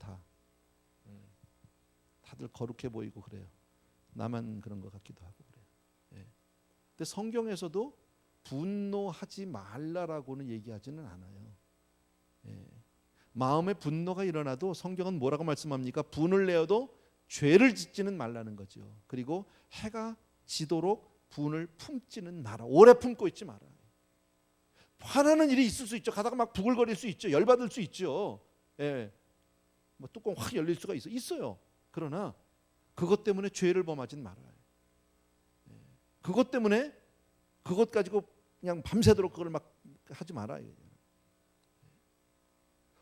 다들 거룩해 보이고 그래요. 나만 그런 것 같기도 하고 그래요. 근데 성경에서도 분노하지 말라라고는 얘기하지는 않아요. 마음에 분노가 일어나도 성경은 뭐라고 말씀합니까? 분을 내어도 죄를 짓지는 말라는 거죠. 그리고 해가 지도록 분을 품지는 마라. 오래 품고 있지 마라. 화나는 일이 있을 수 있죠. 가다가 막 부글거릴 수 있죠. 열받을 수 있죠. 뭐 뚜껑 확 열릴 수가 있어요. 그러나 그것 때문에 죄를 범하진 말아요. 그것 때문에 그것 가지고 그냥 밤새도록 그걸 막 하지 말아요.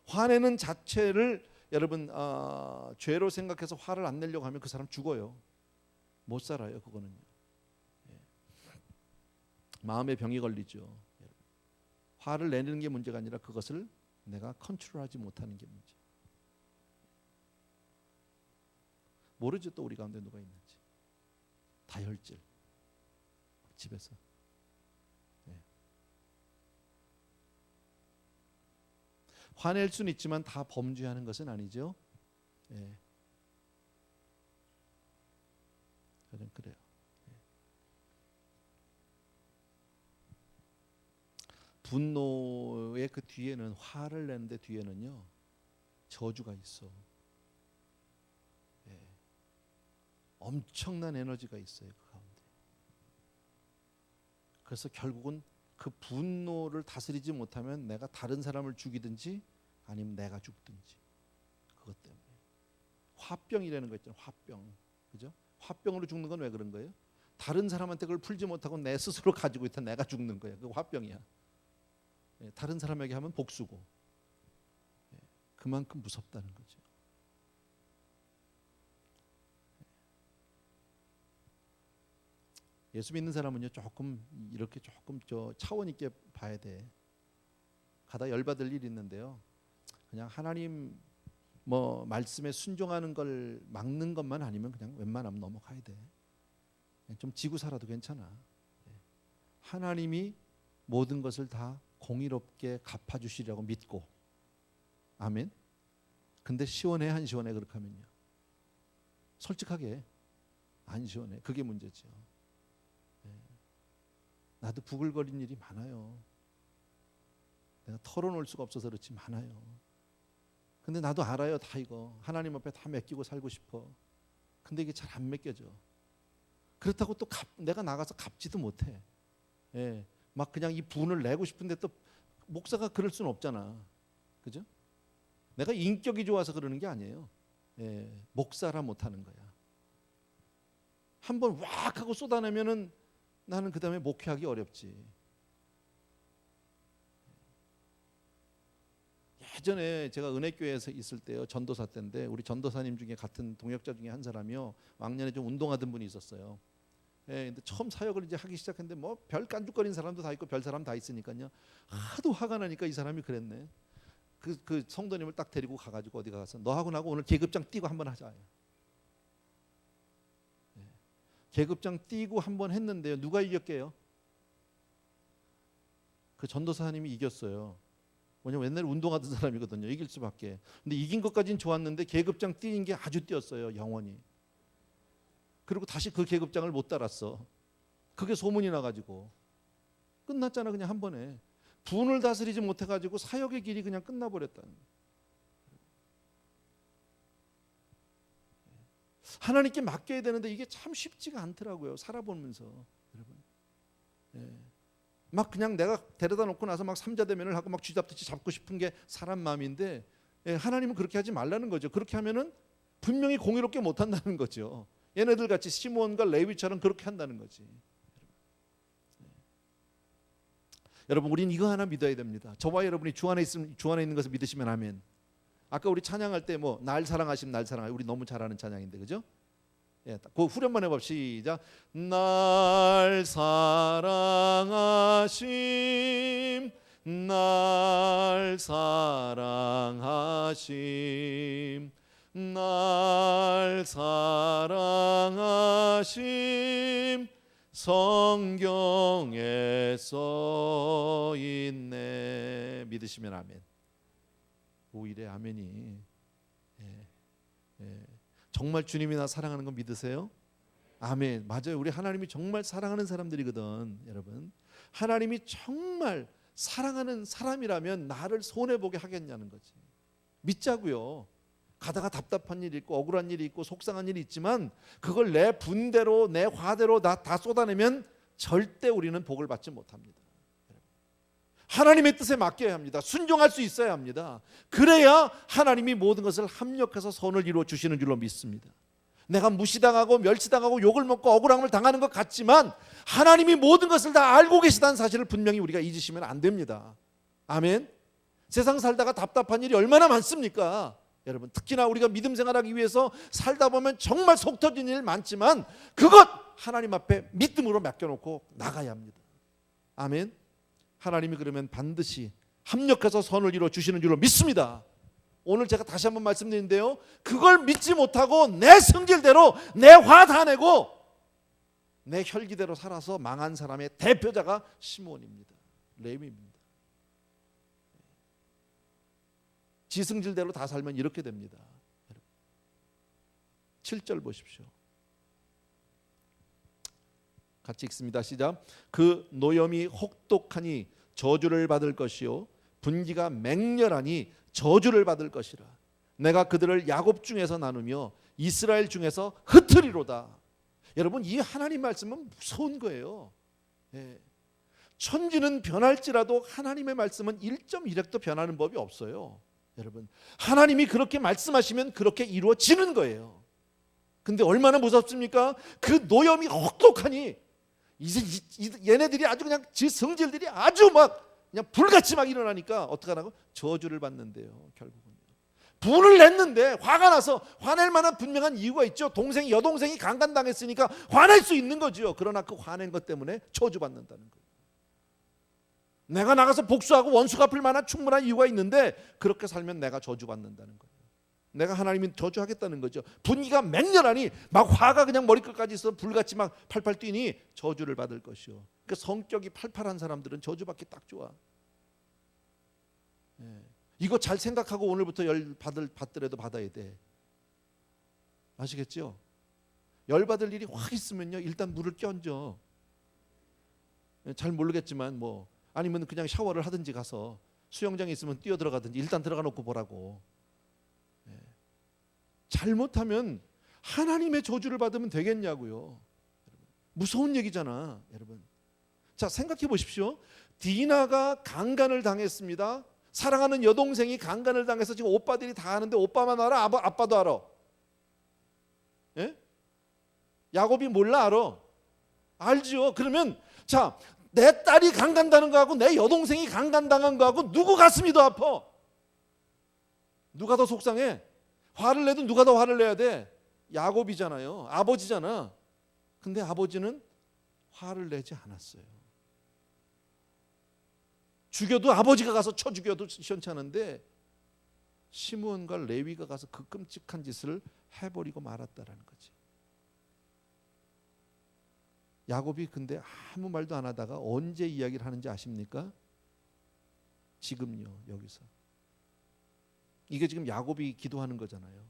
화내는 자체를 여러분 죄로 생각해서 화를 안 내려고 하면 그 사람 죽어요. 못 살아요. 그거는요. 마음에 병이 걸리죠. 화를 내는 게 문제가 아니라 그것을 내가 컨트롤하지 못하는 게 문제. 모르죠. 또 우리 가운데 누가 있는지. 다혈질 집에서. 화낼 수는 있지만 다 범죄하는 것은 아니죠. 저는 그래요. 분노의 그 뒤에는, 화를 내는데 뒤에는요, 저주가 있어. 엄청난 에너지가 있어요, 그 가운데. 그래서 결국은 그 분노를 다스리지 못하면 내가 다른 사람을 죽이든지 아니면 내가 죽든지. 그것 때문에 화병이라는 거 있잖아요. 화병, 그죠? 화병으로 죽는 건 왜 그런 거예요? 다른 사람한테 그걸 풀지 못하고 내 스스로 가지고 있다 내가 죽는 거예요. 그 화병이야. 다른 사람에게 하면 복수고. 그만큼 무섭다는 거죠. 예수 믿는 사람은요, 조금 이렇게 조금 차원 있게 봐야 돼. 가다 열받을 일이 있는데요, 그냥 하나님 뭐 말씀에 순종하는 걸 막는 것만 아니면 그냥 웬만하면 넘어가야 돼. 좀 지고 살아도 괜찮아. 하나님이 모든 것을 다 공의롭게 갚아주시려고 믿고. 아멘. 근데 시원해 안 시원해? 그렇게 하면요, 솔직하게 안 시원해. 그게 문제죠. 나도 부글거린 일이 많아요. 내가 털어놓을 수가 없어서 그렇지 많아요. 근데 나도 알아요. 다 이거 하나님 앞에 다 맡기고 살고 싶어. 근데 이게 잘 안 맡겨져. 그렇다고 또 내가 나가서 갚지도 못해. 막 그냥 이 분을 내고 싶은데 또 목사가 그럴 수는 없잖아. 그죠? 내가 인격이 좋아서 그러는 게 아니에요. 목사라 못하는 거야. 한번 왁 하고 쏟아내면은 나는 그 다음에 목회하기 어렵지. 예전에 제가 은혜교회에서 있을 때요, 전도사 때인데 우리 전도사님 중에 같은 동역자 중에 한 사람이요, 왕년에 좀 운동하던 분이 있었어요. 예, 근데 처음 사역을 이제 하기 시작했는데 뭐 별 깐죽거리는 사람도 다 있고 별 사람 다 있으니까요. 하도 화가 나니까 이 사람이 그랬네. 그 성도님을 딱 데리고 가가지고 어디 가서 너하고 나하고 오늘 계급장 뛰고 한번 하자. 예. 계급장 뛰고 한번 했는데요, 누가 이겼게요? 그 전도사님이 이겼어요. 왜냐면 옛날에 운동하던 사람이거든요. 이길 수밖에. 근데 이긴 것까지는 좋았는데 계급장 뛰는 게 아주 뛰었어요, 영원히. 그리고 다시 그 계급장을 못 달았어. 그게 소문이 나가지고 끝났잖아, 그냥 한 번에. 분을 다스리지 못해가지고 사역의 길이 그냥 끝나버렸다는. 하나님께 맡겨야 되는데 이게 참 쉽지가 않더라고요, 살아보면서. 여러분, 예. 막 그냥 내가 데려다 놓고 나서 막 삼자대면을 하고 막 쥐잡듯이 잡고 싶은 게 사람 마음인데, 예, 하나님은 그렇게 하지 말라는 거죠. 그렇게 하면은 분명히 공의롭게 못 한다는 거죠. 얘네들 같이 시몬과 레위처럼 그렇게 한다는 거지. 여러분, 우리는 이거 하나 믿어야 됩니다. 저와 여러분이 주 안에 있는 것을 믿으시면 아멘. 아까 우리 찬양할 때 뭐 날 사랑하심 날 사랑하심, 우리 너무 잘 아는 찬양인데, 그죠? 예, 그 후렴만 해봅시다. 시작. 날 사랑하심 날 사랑하심 날 사랑하심 성경에 써 있네. 믿으시면 아멘. 오히려 아멘이. 예, 예. 정말 주님이 나 사랑하는 거 믿으세요? 아멘. 맞아요. 우리 하나님이 정말 사랑하는 사람들이거든, 여러분. 하나님이 정말 사랑하는 사람이라면 나를 손해보게 하겠냐는 거지. 믿자고요. 가다가 답답한 일이 있고 억울한 일이 있고 속상한 일이 있지만 그걸 내 분대로 내 화대로 다 쏟아내면 절대 우리는 복을 받지 못합니다. 하나님의 뜻에 맡겨야 합니다. 순종할 수 있어야 합니다. 그래야 하나님이 모든 것을 합력해서 선을 이루어 주시는 줄로 믿습니다. 내가 무시당하고 멸시당하고 욕을 먹고 억울함을 당하는 것 같지만 하나님이 모든 것을 다 알고 계시다는 사실을 분명히 우리가 잊으시면 안 됩니다. 아멘. 세상 살다가 답답한 일이 얼마나 많습니까? 여러분, 특히나 우리가 믿음 생활하기 위해서 살다 보면 정말 속 터진 일 많지만 그것 하나님 앞에 믿음으로 맡겨놓고 나가야 합니다. 아멘. 하나님이 그러면 반드시 합력해서 선을 이루어 주시는 줄로 믿습니다. 오늘 제가 다시 한번 말씀드리는데요, 그걸 믿지 못하고 내 성질대로 내 화 다 내고 내 혈기대로 살아서 망한 사람의 대표자가 시몬입니다. 레위입니다. 지 성질대로 다 살면 이렇게 됩니다. 7절 보십시오. 같이 읽습니다. 시작. 그 노염이 혹독하니 저주를 받을 것이요 분기가 맹렬하니 저주를 받을 것이라. 내가 그들을 야곱 중에서 나누며 이스라엘 중에서 흩으리로다. 여러분, 이 하나님 말씀은 무서운 거예요. 예. 천지는 변할지라도 하나님의 말씀은 1.1획도 변하는 법이 없어요. 여러분, 하나님이 그렇게 말씀하시면 그렇게 이루어지는 거예요. 근데 얼마나 무섭습니까? 그 노염이 혹독하니 이제 얘네들이 아주 그냥 지 성질들이 아주 막 그냥 불같이 막 일어나니까 어떻게 하라고? 저주를 받는데요. 결국은 분을 냈는데 화가 나서 화낼 만한 분명한 이유가 있죠. 여동생이 강간당했으니까 화낼 수 있는 거죠. 그러나 그 화낸 것 때문에 저주받는다는 거예요. 내가 나가서 복수하고 원수 갚을 만한 충분한 이유가 있는데 그렇게 살면 내가 저주받는다는 거예요. 내가 하나님이 저주하겠다는 거죠. 분기가 맹렬하니 막 화가 그냥 머리끝까지 있어 불같이 막 팔팔 뛰니 저주를 받을 것이요. 그러니까 성격이 팔팔한 사람들은 저주받기 딱 좋아. 예. 이거 잘 생각하고 오늘부터 열 받더라도 받아야 돼. 아시겠죠? 열 받을 일이 확 있으면요, 일단 물을 끼얹어. 잘 모르겠지만 뭐 아니면 그냥 샤워를 하든지 가서 수영장에 있으면 뛰어 들어가든지 일단 들어가 놓고 보라고. 잘못하면 하나님의 저주를 받으면 되겠냐고요. 무서운 얘기잖아, 여러분. 자, 생각해 보십시오. 디나가 강간을 당했습니다. 사랑하는 여동생이 강간을 당해서 지금 오빠들이 다 아는데 오빠만 알아? 아빠도 알아? 예? 야곱이 몰라? 알아? 알죠. 그러면 자, 내 딸이 강간당한 거하고 내 여동생이 강간당한 거하고 누구 가슴이 더 아파? 누가 더 속상해? 화를 내도 누가 더 화를 내야 돼? 야곱이잖아요. 아버지잖아. 근데 아버지는 화를 내지 않았어요. 죽여도 아버지가 가서 쳐 죽여도 시원찮은데 시므온과 레위가 가서 그 끔찍한 짓을 해버리고 말았다라는 거지. 야곱이 근데 아무 말도 안 하다가 언제 이야기를 하는지 아십니까? 지금요, 여기서. 이게 지금 야곱이 기도하는 거잖아요.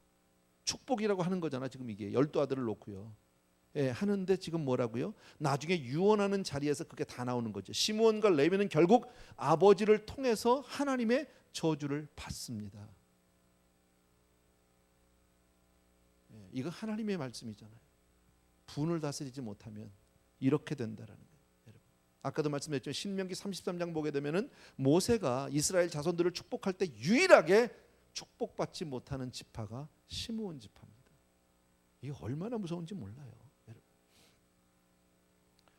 축복이라고 하는 거잖아. 지금 이게 12아들을 놓고요. 예, 하는데 지금 뭐라고요? 나중에 유언하는 자리에서 그게 다 나오는 거죠. 시므온과 레위는 결국 아버지를 통해서 하나님의 저주를 받습니다. 예, 이거 하나님의 말씀이잖아요. 분을 다스리지 못하면 이렇게 된다라는 거예요. 여러분. 아까도 말씀드렸죠. 신명기 33장 보게 되면은 모세가 이스라엘 자손들을 축복할 때 유일하게 축복받지 못하는 지파가 시므온 지파입니다. 이게 얼마나 무서운지 몰라요. 여러분.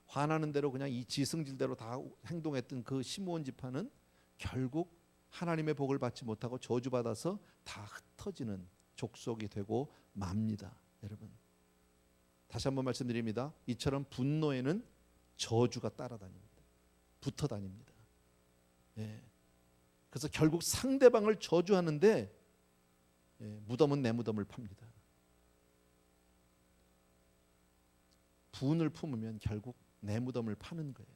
화나는 대로 그냥 이 지승질대로 다 행동했던 그 시므온 지파는 결국 하나님의 복을 받지 못하고 저주받아서 다 흩어지는 족속이 되고 맙니다. 여러분. 다시 한번 말씀드립니다. 이처럼 분노에는 저주가 따라다닙니다. 붙어 다닙니다. 예. 그래서 결국 상대방을 저주하는데 무덤은 내 무덤을 팝니다. 분을 품으면 결국 내 무덤을 파는 거예요.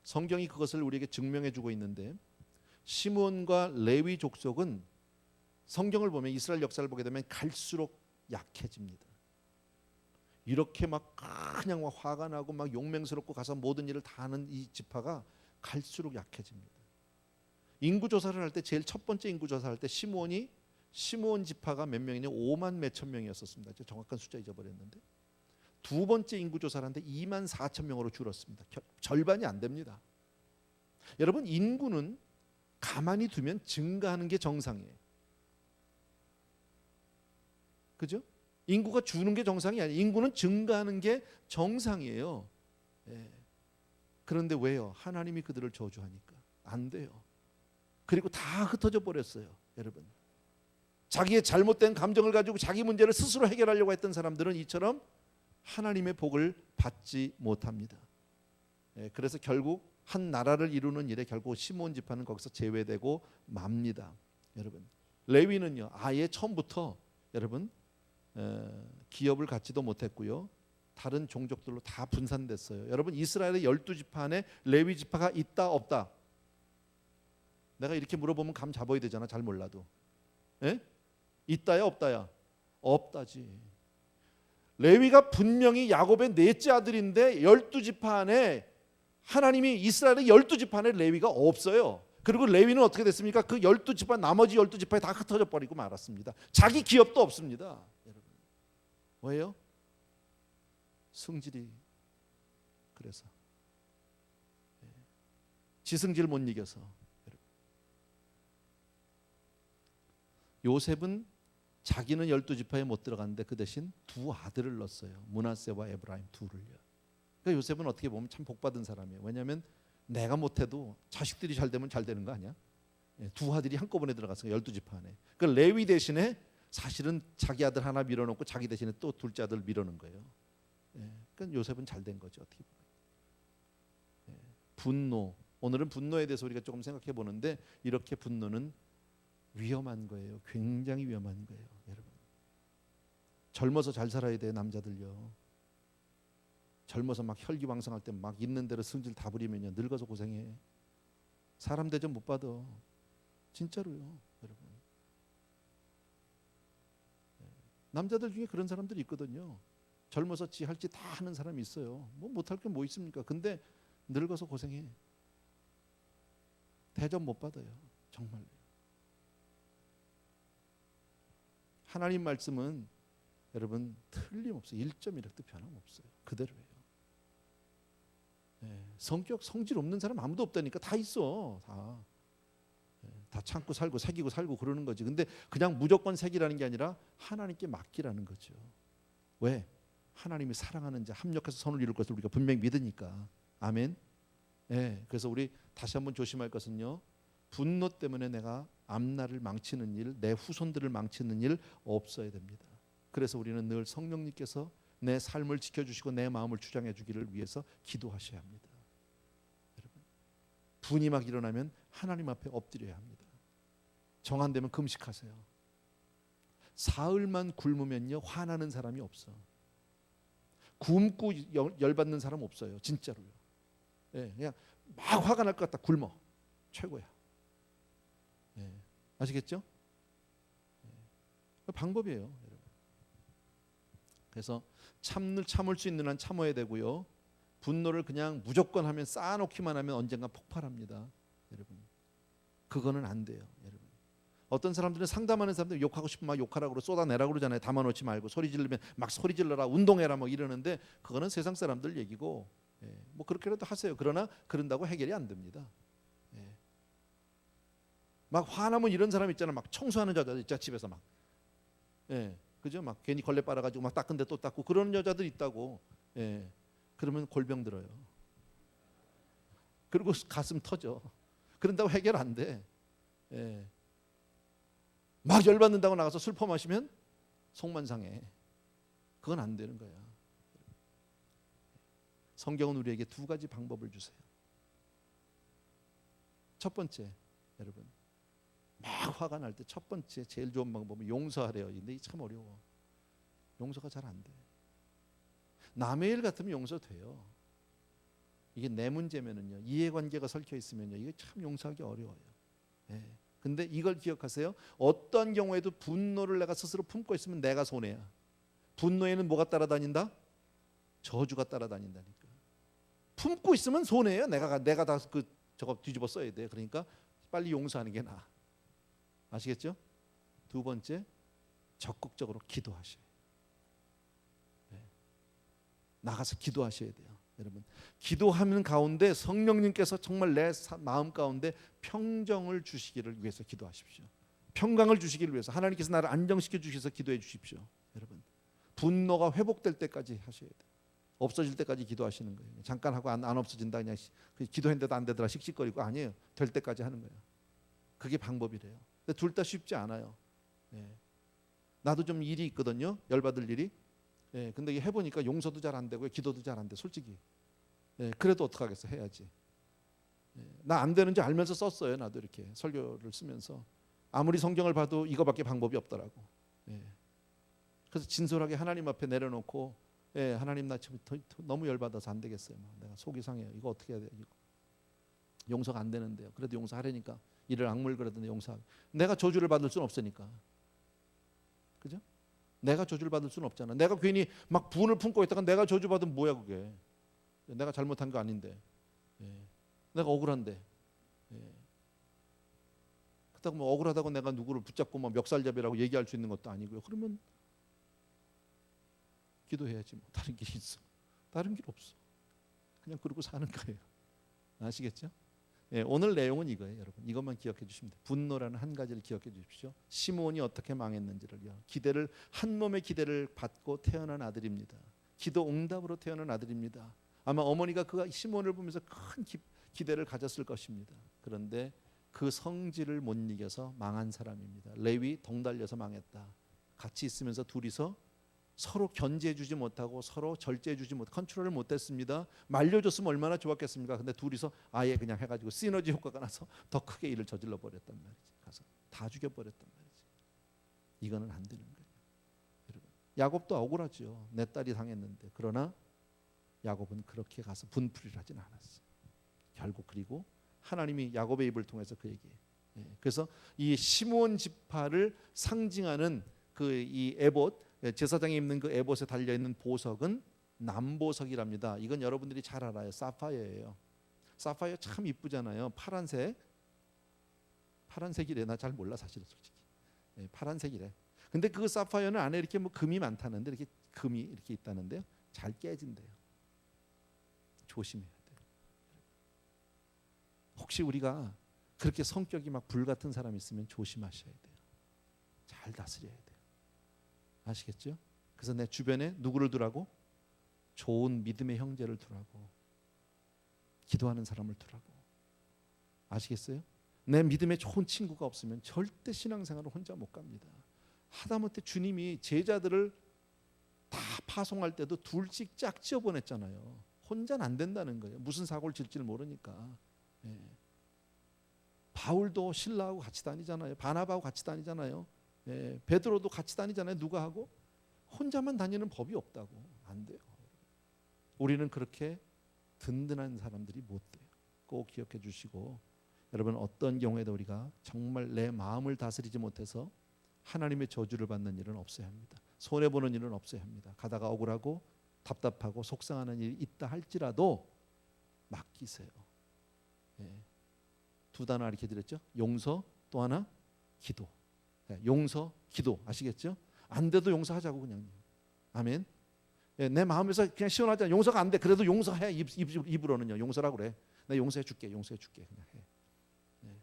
성경이 그것을 우리에게 증명해 주고 있는데 시므온과 레위 족속은 성경을 보면 이스라엘 역사를 보게 되면 갈수록 약해집니다. 이렇게 막 그냥 막 화가 나고 막 용맹스럽고 가서 모든 일을 다 하는 이 지파가 갈수록 약해집니다. 인구 조사를 할 때 제일 첫 번째 인구 조사할 때 시므온 지파가 몇 명이냐 5만 몇천 명이었었습니다. 정확한 숫자 잊어버렸는데 두 번째 인구 조사를 하는데 2만 4천 명으로 줄었습니다. 절반이 안 됩니다. 여러분 인구는 가만히 두면 증가하는 게 정상이에요. 그죠? 인구가 주는 게 정상이 아니에요. 인구는 증가하는 게 정상이에요. 예. 그런데 왜요? 하나님이 그들을 저주하니까 안 돼요. 그리고 다 흩어져 버렸어요. 여러분. 자기의 잘못된 감정을 가지고 자기 문제를 스스로 해결하려고 했던 사람들은 이처럼 하나님의 복을 받지 못합니다. 예. 그래서 결국 한 나라를 이루는 일에 결국 시므온 지파는 거기서 제외되고 맙니다. 여러분. 레위는요. 아예 처음부터 여러분 기업을 갖지도 못했고요. 다른 종족들로 다 분산됐어요. 여러분 이스라엘의 12지파 안에 레위 지파가 있다 없다? 내가 이렇게 물어보면 감 잡아야 되잖아. 잘 몰라도. 예? 있다야 없다야? 없다지. 레위가 분명히 야곱의 넷째 아들인데 12지파 안에 하나님이 이스라엘의 12지파 안에 레위가 없어요. 그리고 레위는 어떻게 됐습니까? 그 12지파 나머지 12지파에 다 흩어져 버리고 말았습니다. 자기 기업도 없습니다. 여러분. 왜요? 승질이 그래서 지승질 못 이겨서. 요셉은 자기는 12지파에 못 들어갔는데 그 대신 두 아들을 넣었어요. 므낫세와 에브라임 둘을요. 그러니까 요셉은 어떻게 보면 참 복받은 사람이에요. 왜냐하면 내가 못해도 자식들이 잘 되면 잘 되는 거 아니야? 두 아들이 한꺼번에 들어갔어요. 12지파 안에. 그 레위 대신에 사실은 자기 아들 하나 밀어놓고 자기 대신에 또 둘째 아들 밀어놓은 거예요. 그러니까 요셉은 잘 된 거죠. 어떻게 보면. 분노. 오늘은 분노에 대해서 우리가 조금 생각해 보는데 이렇게 분노는 위험한 거예요. 굉장히 위험한 거예요. 여러분. 젊어서 잘 살아야 돼 남자들요. 젊어서 막 혈기왕성할 때 막 있는 대로 승질 다 부리면요 늙어서 고생해. 사람 대접 못 받아. 진짜로요, 여러분. 남자들 중에 그런 사람들이 있거든요. 젊어서 지 할 짓 다 하는 사람이 있어요. 뭐 못할 게 뭐 있습니까? 근데 늙어서 고생해. 대접 못 받아요. 정말로. 하나님 말씀은 여러분 틀림없어요. 1.1획도 변함없어요. 그대로예요. 성격, 성질 없는 사람 아무도 없다니까. 다 있어. 다 참고 살고 새기고 살고 그러는 거지. 근데 그냥 무조건 새기라는 게 아니라 하나님께 맡기라는 거죠. 왜? 하나님이 사랑하는 자 합력해서 선을 이룰 것을 우리가 분명히 믿으니까. 아멘. 예, 그래서 우리 다시 한번 조심할 것은요. 분노 때문에 내가 앞날을 망치는 일, 내 후손들을 망치는 일 없어야 됩니다. 그래서 우리는 늘 성령님께서 내 삶을 지켜주시고 내 마음을 주장해 주기를 위해서 기도하셔야 합니다. 여러분, 분이 막 일어나면 하나님 앞에 엎드려야 합니다. 정 안 되면 금식하세요. 사흘만 굶으면요 화나는 사람이 없어. 굶고 열받는 사람 없어요. 진짜로요. 예, 그냥 막 화가 날 것 같다. 굶어. 최고야. 예, 아시겠죠? 예, 방법이에요, 여러분. 그래서 참을 수 있는 한 참아야 되고요. 분노를 그냥 무조건 하면 쌓아놓기만 하면 언젠가 폭발합니다, 여러분. 그거는 안 돼요, 여러분. 어떤 사람들은 상담하는 사람들 욕하고 싶으면 막 욕하라고 그러고 쏟아내라고 그러잖아요. 담아놓지 말고 소리 지르면 막 소리 질러라, 운동해라 막 이러는데 그거는 세상 사람들 얘기고, 예, 뭐 그렇게라도 하세요. 그러나 그런다고 해결이 안 됩니다. 예. 막 화나면 이런 사람 있잖아. 막 청소하는 여자들 있잖아, 집에서 막. 예, 그죠? 막 괜히 걸레 빨아가지고 막 닦은데 또 닦고 그러는 여자들 있다고. 예, 그러면 골병 들어요. 그리고 가슴 터져. 그런다고 해결 안 돼. 예. 막 열받는다고 나가서 술 퍼마시면 속만 상해. 그건 안 되는 거야. 성경은 우리에게 두 가지 방법을 주세요. 첫 번째, 여러분, 막 화가 날 때 첫 번째 제일 좋은 방법은 용서하래요. 근데 이게 참 어려워. 용서가 잘 안 돼. 남의 일 같으면 용서돼요. 이게 내 문제면은요, 이해관계가 설켜 있으면요, 이게 참 용서하기 어려워요. 예. 근데 이걸 기억하세요. 어떤 경우에도 분노를 내가 스스로 품고 있으면 내가 손해야. 분노에는 뭐가 따라다닌다? 저주가 따라다닌다니까. 품고 있으면 손해예요. 내가 다 저거 뒤집어 써야 돼. 그러니까 빨리 용서하는 게 나아. 아시겠죠? 두 번째, 적극적으로 기도하셔요. 네. 나가서 기도하셔야 돼요. 여러분, 기도하는 가운데 성령님께서 정말 내 마음 가운데 평정을 주시기를 위해서 기도하십시오. 평강을 주시기를 위해서 하나님께서 나를 안정시켜 주셔서 기도해 주십시오. 여러분, 분노가 회복될 때까지 하셔야 돼요. 없어질 때까지 기도하시는 거예요. 잠깐 하고 안 없어진다 그냥 기도했는데도 안 되더라 씩씩거리고 아니에요. 될 때까지 하는 거예요. 그게 방법이래요. 근데 둘 다 쉽지 않아요. 예. 나도 좀 일이 있거든요. 열받을 일이. 예, 근데 이게 해보니까 용서도 잘 안 되고 기도도 잘 안 돼. 솔직히. 예, 그래도 어떡하겠어. 해야지. 예, 나 안 되는지 알면서 썼어요. 나도 이렇게 설교를 쓰면서 아무리 성경을 봐도 이거밖에 방법이 없더라고. 예. 그래서 진솔하게 하나님 앞에 내려놓고, 예, 하나님 나 지금 너무 열받아서 안 되겠어요. 내가 속이 상해요. 이거 어떻게 해야 돼요? 이거. 용서가 안 되는데요. 그래도 용서하려니까 이를 악물거리던데 용서하고. 내가 저주를 받을 수는 없으니까. 그죠? 내가 저주를 받을 수는 없잖아. 내가 괜히 막 분을 품고 있다가 내가 저주받으면 뭐야 그게. 내가 잘못한 거 아닌데. 예. 내가 억울한데. 예. 그렇다고 뭐 억울하다고 내가 누구를 붙잡고 막 멱살잡이라고 얘기할 수 있는 것도 아니고요. 그러면 기도해야지 뭐. 다른 길이 있어. 다른 길 없어. 그냥 그러고 사는 거예요. 아시겠죠? 예, 오늘 내용은 이거예요, 여러분. 이것만 기억해 주시면 돼요. 분노라는 한 가지를 기억해 주십시오. 시므온이 어떻게 망했는지를요. 한 몸의 기대를 받고 태어난 아들입니다. 기도 응답으로 태어난 아들입니다. 아마 어머니가 그 시므온을 보면서 큰 기대를 가졌을 것입니다. 그런데 그 성질을 못 이겨서 망한 사람입니다. 레위 덩달려서 망했다. 같이 있으면서 둘이서 서로 견제해주지 못하고 서로 절제해주지 못, 컨트롤을 못했습니다. 말려줬으면 얼마나 좋았겠습니까? 근데 둘이서 아예 그냥 해가지고 시너지 효과가 나서 더 크게 일을 저질러 버렸단 말이지. 가서 다 죽여버렸단 말이지. 이거는 안 되는 거예요, 여러분. 야곱도 억울하죠. 내 딸이 당했는데. 그러나 야곱은 그렇게 가서 분풀이를 하진 않았어요. 결국 그리고 하나님이 야곱의 입을 통해서 그에게, 그래서 이 시므온 지파를 상징하는 그 이 에봇, 제사장이 입는 그 에봇에 달려 있는 보석은 남보석이랍니다. 이건 여러분들이 잘 알아요. 사파이어예요. 사파이어 참 이쁘잖아요. 파란색이래. 나 잘 몰라 사실은 솔직히. 파란색이래. 근데 그 사파이어는 안에 이렇게 뭐 금이 많다는데 이렇게 금이 이렇게 있다는데요. 잘 깨진대요. 조심해야 돼요. 혹시 우리가 그렇게 성격이 막 불 같은 사람 있으면 조심하셔야 돼요. 잘 다스려야 돼요. 아시겠죠? 그래서 내 주변에 누구를 두라고? 좋은 믿음의 형제를 두라고. 기도하는 사람을 두라고. 아시겠어요? 내 믿음에 좋은 친구가 없으면 절대 신앙생활을 혼자 못 갑니다. 하다못해 주님이 제자들을 다 파송할 때도 둘씩 짝지어 보냈잖아요. 혼자는 안 된다는 거예요. 무슨 사고를 칠지 모르니까. 예. 바울도 신라하고 같이 다니잖아요. 바나바하고 같이 다니잖아요. 예. 베드로도 같이 다니잖아요. 누가 하고? 혼자만 다니는 법이 없다고. 안 돼요. 우리는 그렇게 든든한 사람들이 못 돼요. 꼭 기억해 주시고, 여러분 어떤 경우에도 우리가 정말 내 마음을 다스리지 못해서 하나님의 저주를 받는 일은 없어야 합니다. 손해보는 일은 없어야 합니다. 가다가 억울하고 답답하고 속상하는 일이 있다 할지라도 맡기세요. 예. 두 단어 이렇게 드렸죠. 용서, 또 하나 기도. 예. 용서, 기도. 아시겠죠? 안 돼도 용서하자고 그냥. 아멘. 예. 내 마음에서 그냥 시원하지. 용서가 안 돼. 그래도 용서해. 입으로는요. 용서라고 그래. 나 용서해 줄게. 용서해 줄게. 그냥 해. 예.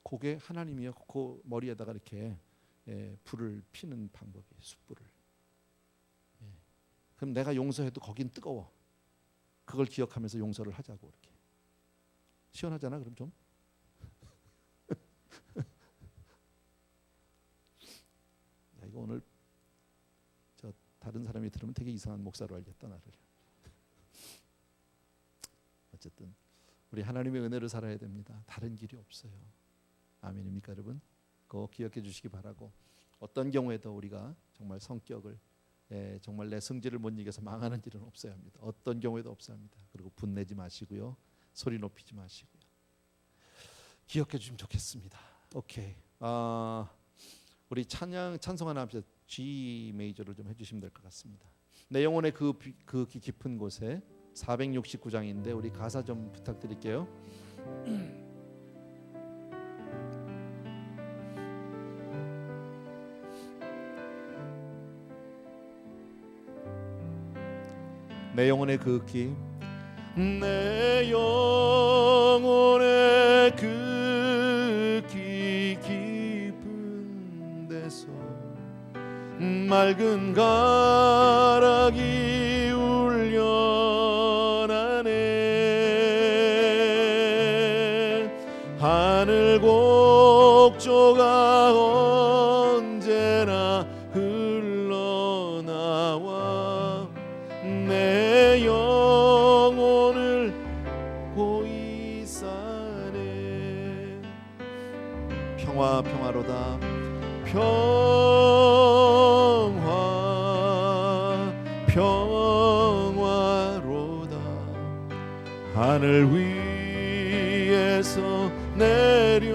그게 하나님이요. 그 머리에다가 이렇게 불을 피는 방법이에요. 숯불을. 예. 그럼 내가 용서해도 거긴 뜨거워. 그걸 기억하면서 용서를 하자고. 이렇게 시원하잖아. 그럼 좀. 야, 이거 오늘 저 다른 사람이 들으면 되게 이상한 목사로 알겠다 나를. 어쨌든 우리 하나님의 은혜를 살아야 됩니다. 다른 길이 없어요. 아멘입니까 여러분? 꼭 기억해 주시기 바라고, 어떤 경우에도 우리가 정말 성격을 정말 내 성질을 못 이겨서 망하는 일은 없어야 합니다. 어떤 경우에도 없어야 합니다. 그리고 분내지 마시고요. 소리 높이지 마시고요. 기억해 주시면 좋겠습니다. 오케이. 우리 찬송하는 앞에서 G 메이저를 좀 해주시면 될 것 같습니다. 내 영혼의 그 깊은 곳에 469장인데 우리 가사 좀 부탁드릴게요. 내 영혼의 그 깊, 내 영혼의 그 깊은 데서 맑은 가락이 울려나네. 하늘 곡조가 언제나 흘러나와 내 영혼을 고이 싸네. 평화로다. 평화로다. 하늘 위에서 내려오네.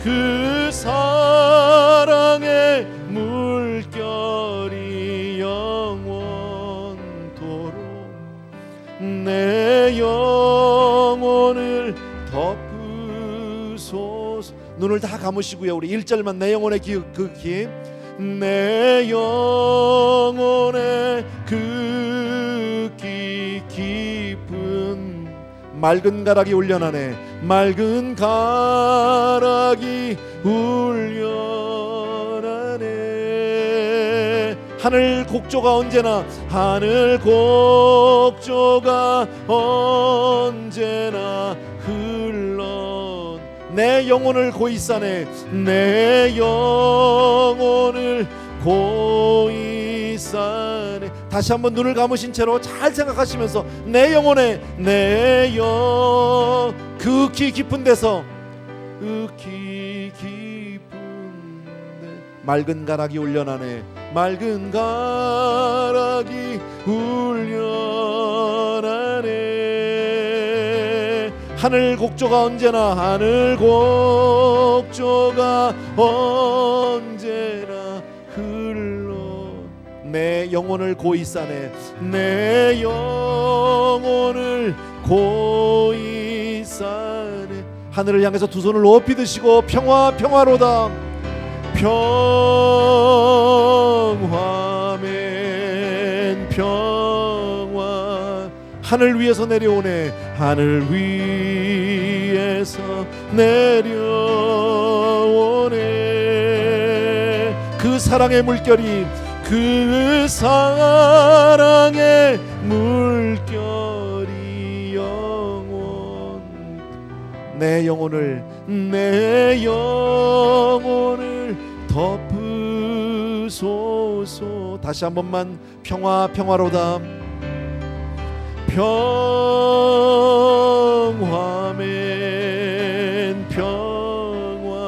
그 사랑의 물결이 영원토록 내 영혼을 덮으소서. 눈을 다 감으시고요. 우리 1절만 내 영혼의 그 깊, 내 영혼의 그 깊은 맑은 가락이 울려나네. 맑은 가락이 울려나네. 하늘 곡조가 언제나, 하늘 곡조가 언제나 흘러 내 영혼을 고이 싸네. 내 영혼을 고이 싸네. 다시 한번 눈을 감으신 채로 잘 생각하시면서 내 영혼에 그 깊은 데서 그 깊은 데 맑은 가락이 울려나네. 맑은 가락이 울려나네. 하늘 곡조가 언제나, 하늘 곡조가 언제나 흘러 내 영혼을 고이 싸네. 내 영혼을 고이 싸네. 하늘을 향해서 두 손을 높이 드시고 평화로다. 평화맨 평화. 하늘 위에서 내려오네. 하늘 위에서 내려오네. 그 사랑의 물결이, 그 그 사랑의 물결이 영원 내 영혼을 덮으소서. 다시 한 번만 평화로다. 평화맨 평화로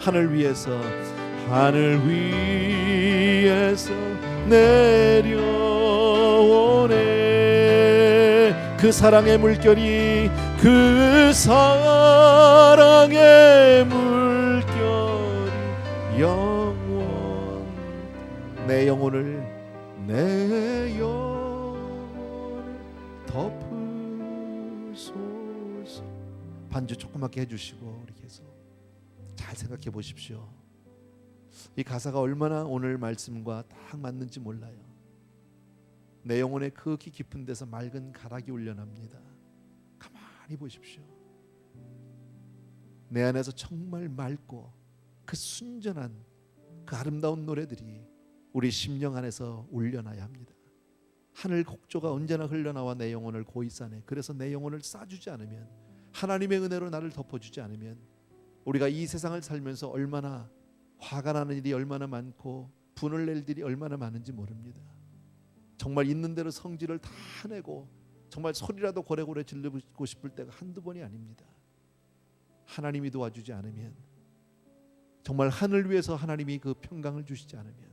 하늘 위에서 내려오네. 그 사랑의 물결이 영원 내 영혼을 덮으소서. 반주 조그맣게 해주시고 우리 계속 잘 생각해 보십시오. 이 가사가 얼마나 오늘 말씀과 딱 맞는지 몰라요. 내 영혼의 그 깊은 데서 맑은 가락이 울려납니다. 가만히 보십시오. 내 안에서 정말 맑고 그 순전한 그 아름다운 노래들이 우리 심령 안에서 울려나야 합니다. 하늘 곡조가 언제나 흘러나와 내 영혼을 고이 싸네. 그래서 내 영혼을 싸주지 않으면, 하나님의 은혜로 나를 덮어주지 않으면 우리가 이 세상을 살면서 얼마나 화가 나는 일이 얼마나 많고 분을 낼 일이 얼마나 많은지 모릅니다. 정말 있는 대로 성질을 다 내고 정말 소리라도 고래고래 질르고 싶을 때가 한두 번이 아닙니다. 하나님이 도와주지 않으면, 정말 하늘 위에서 하나님이 그 평강을 주시지 않으면,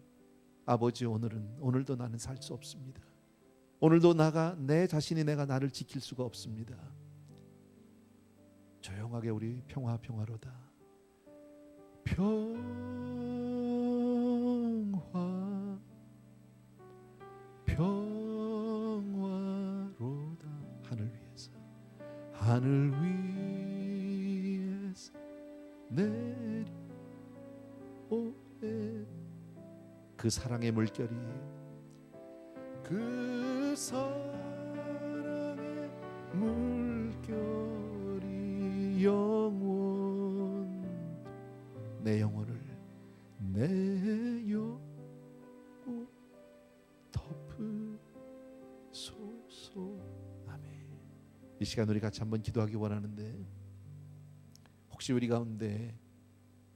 아버지 오늘도 나는 살 수 없습니다. 오늘도 내 자신이 내가 나를 지킬 수가 없습니다. 조용하게 우리 평화로다. 평화로다. 하늘 위에서 내려오네. 그 사랑의 물결이 영원 내 영혼을 덮으소서. 아멘. 이 시간 우리 같이 한번 기도하기 원하는데, 혹시 우리 가운데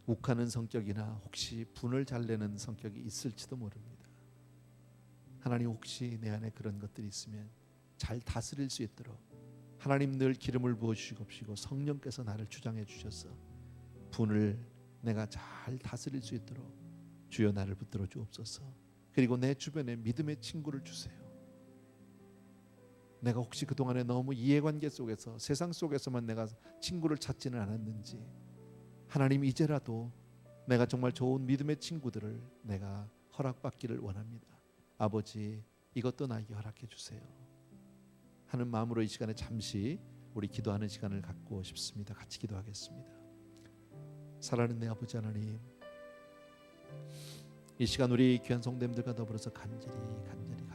욱하는 성격이나 혹시 분을 잘 내는 성격이 있을지도 모릅니다. 하나님, 혹시 내 안에 그런 것들이 있으면 잘 다스릴 수 있도록 하나님 늘 기름을 부어주시옵시고 성령께서 나를 주장해 주셔서 분을 내가 잘 다스릴 수 있도록 주여 나를 붙들어 주옵소서. 그리고 내 주변에 믿음의 친구를 주세요. 내가 혹시 그동안에 너무 이해관계 속에서, 세상 속에서만 내가 친구를 찾지는 않았는지, 하나님 이제라도 내가 정말 좋은 믿음의 친구들을 내가 허락받기를 원합니다. 아버지, 이것도 나에게 허락해 주세요 하는 마음으로 이 시간에 잠시 우리 기도하는 시간을 갖고 싶습니다. 같이 기도하겠습니다. 사랑하는 내 아버지 하나님, 이 시간 우리 귀한 성도님들과 더불어서 간절히 간구합니다.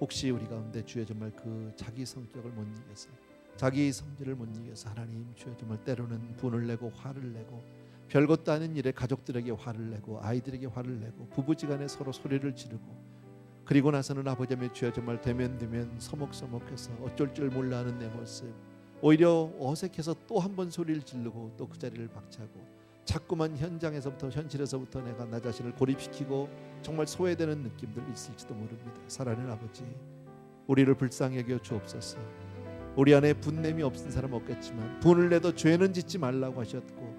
혹시 우리 가운데 주여 정말 그 자기 성격을 못 이겨서, 자기 성질을 못 이겨서 하나님 주여 정말 때로는 분을 내고 화를 내고, 별것도 아닌 일에 가족들에게 화를 내고, 아이들에게 화를 내고, 부부지간에 서로 소리를 지르고, 그리고 나서는 아버지의 주여 정말 되면 서먹서먹해서 어쩔 줄 몰라 하는 내 모습, 오히려 어색해서 또 한 번 소리를 지르고 또 그 자리를 박차고, 자꾸만 현실에서부터 내가 나 자신을 고립시키고 정말 소외되는 느낌들 있을지도 모릅니다. 사랑하는 아버지, 우리를 불쌍히 여겨 주옵소서. 우리 안에 분냄이 없는 사람 없겠지만 분을 내도 죄는 짓지 말라고 하셨고,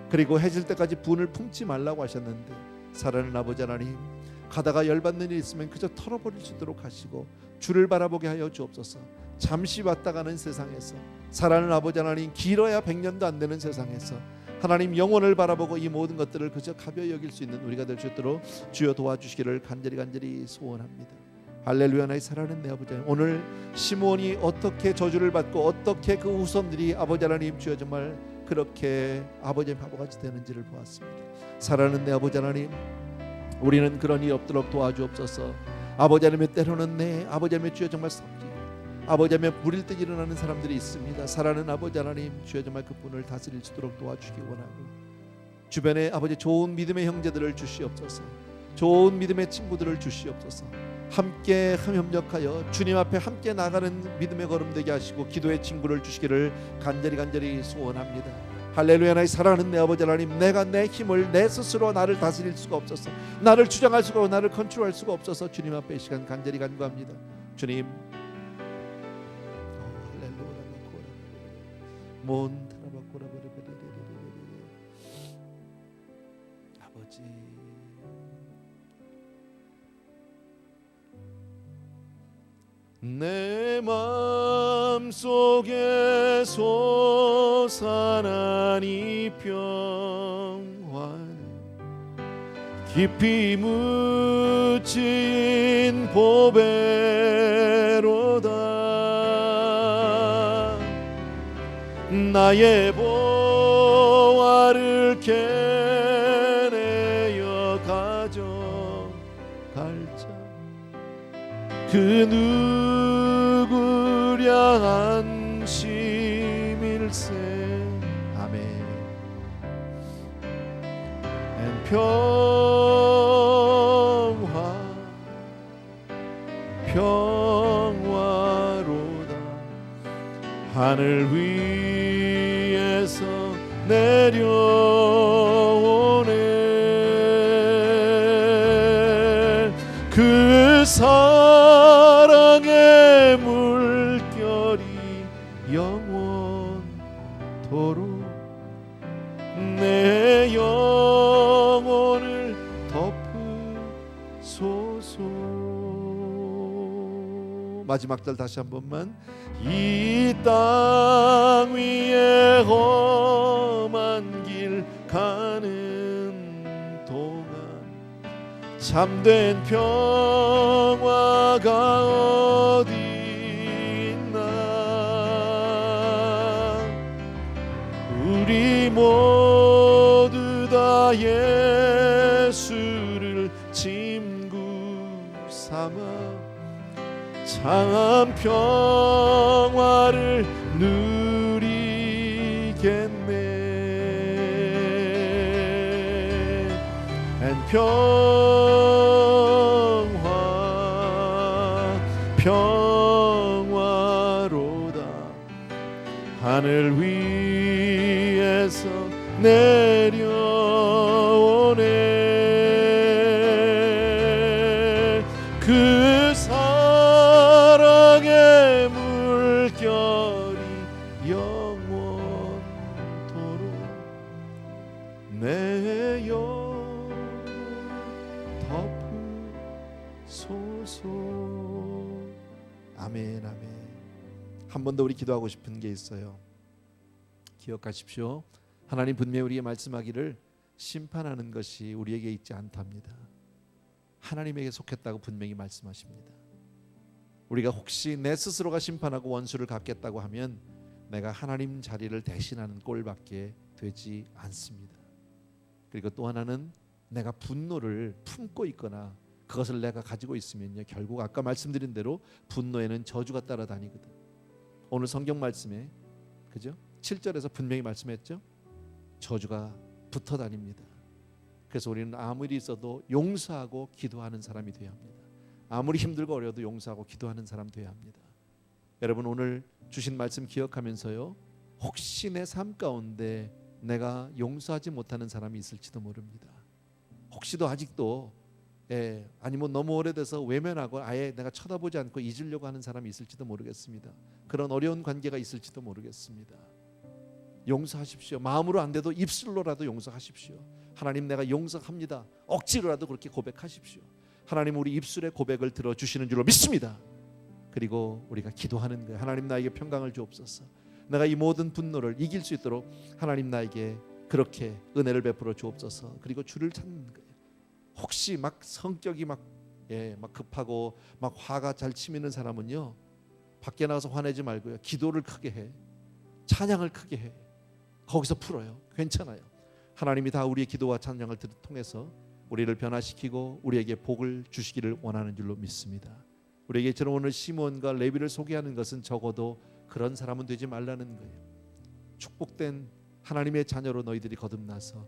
그리고 해질 때까지 분을 품지 말라고 하셨는데, 사랑하는 아버지 하나님, 가다가 열받는 일이 있으면 그저 털어버릴 수 있도록 하시고 주를 바라보게 하여 주옵소서. 잠시 왔다 가는 세상에서, 사랑하는 아버지 하나님, 길어야 100년도 안 되는 세상에서 하나님 영혼을 바라보고 이 모든 것들을 그저 가벼이 여길 수 있는 우리가 될 수 있도록 주여 도와주시기를 간절히 소원합니다. 할렐루야. 나의 사랑하는 내 아버지 하나님, 오늘 시므온이 어떻게 저주를 받고 어떻게 그 후손들이 아버지 하나님 주여 정말 그렇게 아버지의 바보같이 되는지를 보았습니다. 사랑하는 내 아버지 하나님, 우리는 그런 일 없도록 도와주옵소서. 아버지 하나님, 때로는 내 아버지 하나님 주여 정말 성질, 아버지 하나님 부릴 때 일어나는 사람들이 있습니다. 사랑하는 아버지 하나님 주여 정말 그 분을 다스릴 수 있도록 도와주시기 원하고, 주변에 아버지 좋은 믿음의 형제들을 주시옵소서. 좋은 믿음의 친구들을 주시옵소서. 함께 협력하여 주님 앞에 함께 나가는 믿음의 걸음 되게 하시고 기도의 친구를 주시기를 간절히 소원합니다. 할렐루야. 나의 사랑하는 내 아버지 하나님, 내가 내 힘을 내 스스로 나를 다스릴 수가 없어서, 나를 주장할 수가 없고 나를 컨트롤할 수가 없어서 주님 앞에 이 시간 간절히 간구합니다. 주님, 아버지, 내 마음속에 솟아난 이 평화는 깊이 묻힌 보배로다. 나의 보화를 캐내어 가져갈 자 그 누구랴 안심일세. 아멘. 평화로다. 하늘 위에서 내려오네. 그 사랑의 물결이 영원토록 내 영혼을 덮으소서. 마지막 절 다시 한 번만. 이 땅 위에 험한 길 가는 동안 참된 평화가 어디 있나. 우리 모두 다 예수를 짐구 삼아 참 평화를 누리겠네. 평화로다. 하늘 위에서 내려오네. 그 사랑의 물결이 영원토록 내 영혼 덮으소서. 아멘, 아멘. 한 번 더 우리 기도하고 싶은 게 있어요. 기억하십시오. 하나님 분명히 우리에게 말씀하기를 심판하는 것이 우리에게 있지 않답니다. 하나님에게 속했다고 분명히 말씀하십니다. 우리가 혹시 내 스스로가 심판하고 원수를 갚겠다고 하면 내가 하나님 자리를 대신하는 꼴밖에 되지 않습니다. 그리고 또 하나는 내가 분노를 품고 있거나 그것을 내가 가지고 있으면요, 결국 아까 말씀드린 대로 분노에는 저주가 따라다니거든. 오늘 성경 말씀에 그죠? 7절에서 분명히 말씀했죠. 저주가 붙어 다닙니다. 그래서 우리는 아무 일이 있어도 용서하고 기도하는 사람이 되어야 합니다. 아무리 힘들고 어려워도 용서하고 기도하는 사람 되어야 합니다. 여러분, 오늘 주신 말씀 기억하면서요, 혹시 내 삶 가운데 내가 용서하지 못하는 사람이 있을지도 모릅니다. 혹시도 아직도 아니면 너무 오래돼서 외면하고 아예 내가 쳐다보지 않고 잊으려고 하는 사람이 있을지도 모르겠습니다. 그런 어려운 관계가 있을지도 모르겠습니다. 용서하십시오. 마음으로 안 돼도 입술로라도 용서하십시오. 하나님, 내가 용서합니다. 억지로라도 그렇게 고백하십시오. 하나님, 우리 입술의 고백을 들어주시는 줄로 믿습니다. 그리고 우리가 기도하는 거예요. 하나님, 나에게 평강을 주옵소서. 내가 이 모든 분노를 이길 수 있도록 하나님 나에게 그렇게 은혜를 베풀어 주옵소서. 그리고 주를 찾는 거예요. 혹시 막 성격이 막 급하고 막 화가 잘 치미는 사람은요, 밖에 나가서 화내지 말고요, 기도를 크게 해, 찬양을 크게 해. 거기서 풀어요. 괜찮아요. 하나님이 다 우리의 기도와 찬양을 통해서 우리를 변화시키고 우리에게 복을 주시기를 원하는 줄로 믿습니다. 우리에게 저런 오늘 시몬과 레위를 소개하는 것은 적어도 그런 사람은 되지 말라는 거예요. 축복된 하나님의 자녀로 너희들이 거듭나서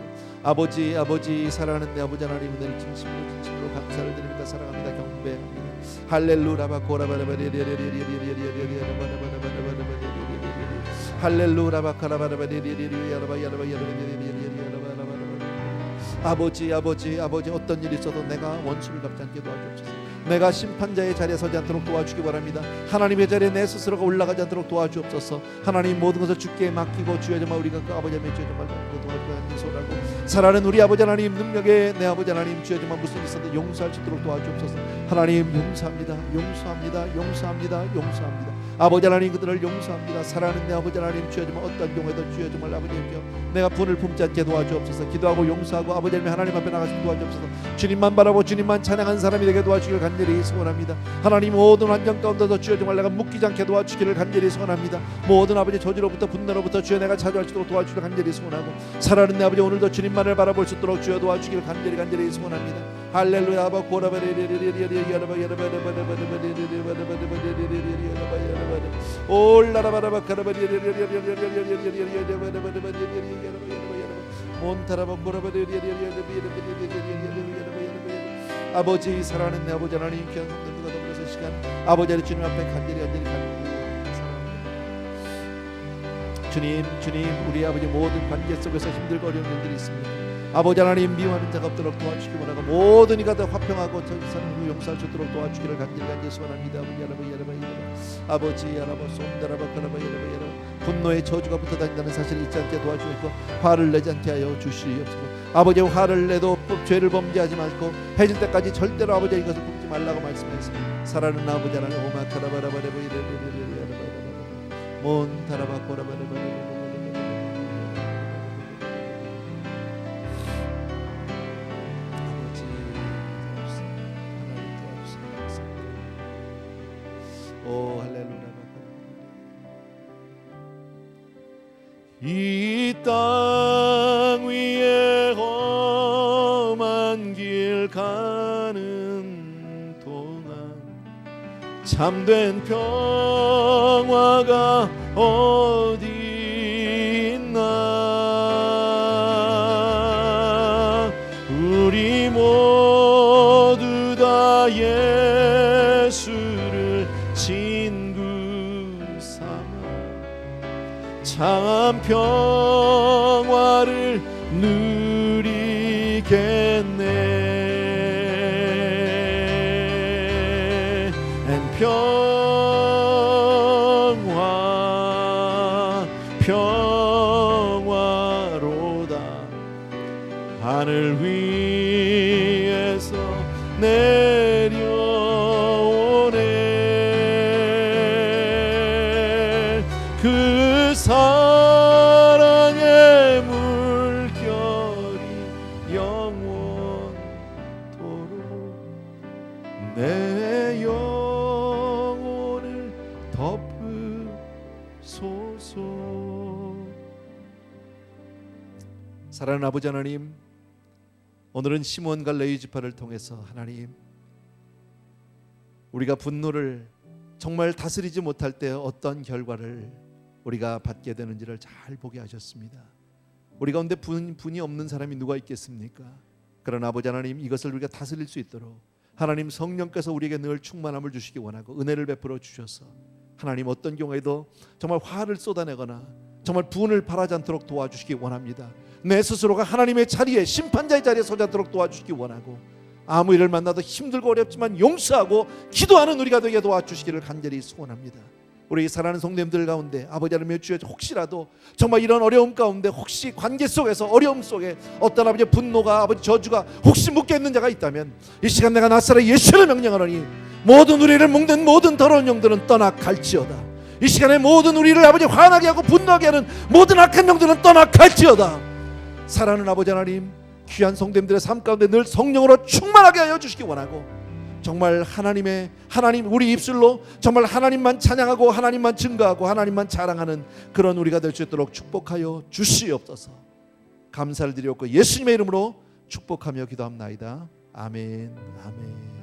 아버지 사랑하는 내 아버지 하나님 은혜를 진심으로 감사를 드립니다. 사랑합니다. 경배합니다. 할렐루라바 할렐루라바 아버지 어떤 일이 있어도 내가 원수를 갚지 않게 도와주옵소서. 내가 심판자의 자리에 서지 않도록 도와주기 바랍니다. 하나님의 자리에 내 스스로가 올라가지 않도록 도와주옵소서. 하나님 모든 것을 주께 맡기고 주여 정말 우리가 그 아버지 하나님의 주여 정말 도와주는 소라고 사랑하는 우리 아버지 하나님 능력에 내 아버지 하나님 주여 정말 무슨 있어도 용서할 수 있도록 도와주옵소서. 하나님 용서합니다. 아버지 하나님 그들을 용서합니다. 사랑하는 내 아버지 하나님 주여 정말 어떤 경우에도 주여 정말 아버지여 내가 분을 품지 않게 도와주옵소서. 기도하고 용서하고 아버지 하나님 앞에 나가서 도와주옵소서. 주님만 바라보 주님만 찬양한 사람이 되게 도와주기를 간절히 소원합니다. 하나님 모든 환경 가운데서 주여 정말 내가 묶이지 않게 도와주기를 간절히 소원합니다. 모든 아버지 저주로부터 분노로부터 주여 내가 자주할 수 있도록 도와주기를 간절히 소원하고 사랑하는 내 아버지 오늘도 주님만을 바라볼 수 있도록 주여 도와주기를 간절히 소원합니다. 할렐루야 아버지 사랑하는 내 아버지 하나님 귀한 성도들과 더불어서 시간 아버지 주님 앞에 간절히 주님 우리 아버지 모든 관계 속에서 힘들고 어려운 일들이 있습니다. 아버지 하나님 미워하는 자가 없도록 도와주시기 원하고 모든 이가 다 화평하고 사랑으로 용서할 수 있도록 도와주기를 간절히 소원합니다. 아버지 분노의 저주가 붙어다닌다는 사실을 잊지 않게 도와주시고 화를 내지 않게 하여 주시옵소서. 아버지 화를 내도 죄를 범죄하지 말고 해질 때까지 절대로 아버지 이것을 굽지 말라고 말씀하셨습니다. 사랑하는 아버지 하나님 이 땅 위에 험한 길 가는 동안 참된 평화가 어디 있나. 우리 모두 다 예수를 친구 삼아 참 평화를 누리겠네. 평화로다. 하늘 위에서 내려오네. 그 사랑의 물결이 영원토록 내 영혼을 덮으소서. 사랑하는 아버지 하나님, 오늘은 시몬과 레위 지파를 통해서 하나님 우리가 분노를 정말 다스리지 못할 때 어떤 결과를 우리가 받게 되는지를 잘 보게 하셨습니다. 우리 가운데 분이 없는 사람이 누가 있겠습니까? 그러나 아버지 하나님 이것을 우리가 다스릴 수 있도록 하나님 성령께서 우리에게 늘 충만함을 주시기 원하고 은혜를 베풀어 주셔서 하나님 어떤 경우에도 정말 화를 쏟아내거나 정말 분을 바라지 않도록 도와주시기 원합니다. 내 스스로가 하나님의 자리에 심판자의 자리에 서지 않도록 도와주시기 원하고 아무 일을 만나도 힘들고 어렵지만 용서하고 기도하는 우리가 되게 도와주시기를 간절히 소원합니다. 우리 사랑하는 성도님들 가운데 아버지 하나님의 주여 혹시라도 정말 이런 어려움 가운데 혹시 관계 속에서 어려움 속에 어떤 아버지의 분노가 아버지 저주가 혹시 묶여있는 자가 있다면 이 시간 내가 나사렛 예수를 명령하노니 모든 우리를 묶는 모든 더러운 영들은 떠나갈지어다. 이 시간에 모든 우리를 아버지 화나게 하고 분노하게 하는 모든 악한 영들은 떠나갈지어다. 사랑하는 아버지 하나님 귀한 성도님들의 삶 가운데 늘 성령으로 충만하게 하여 주시기 원하고 정말 하나님 우리 입술로 정말 하나님만 찬양하고 하나님만 증거하고 하나님만 자랑하는 그런 우리가 될 수 있도록 축복하여 주시옵소서. 감사를 드리옵고 예수님의 이름으로 축복하며 기도합나이다. 아멘. 아멘.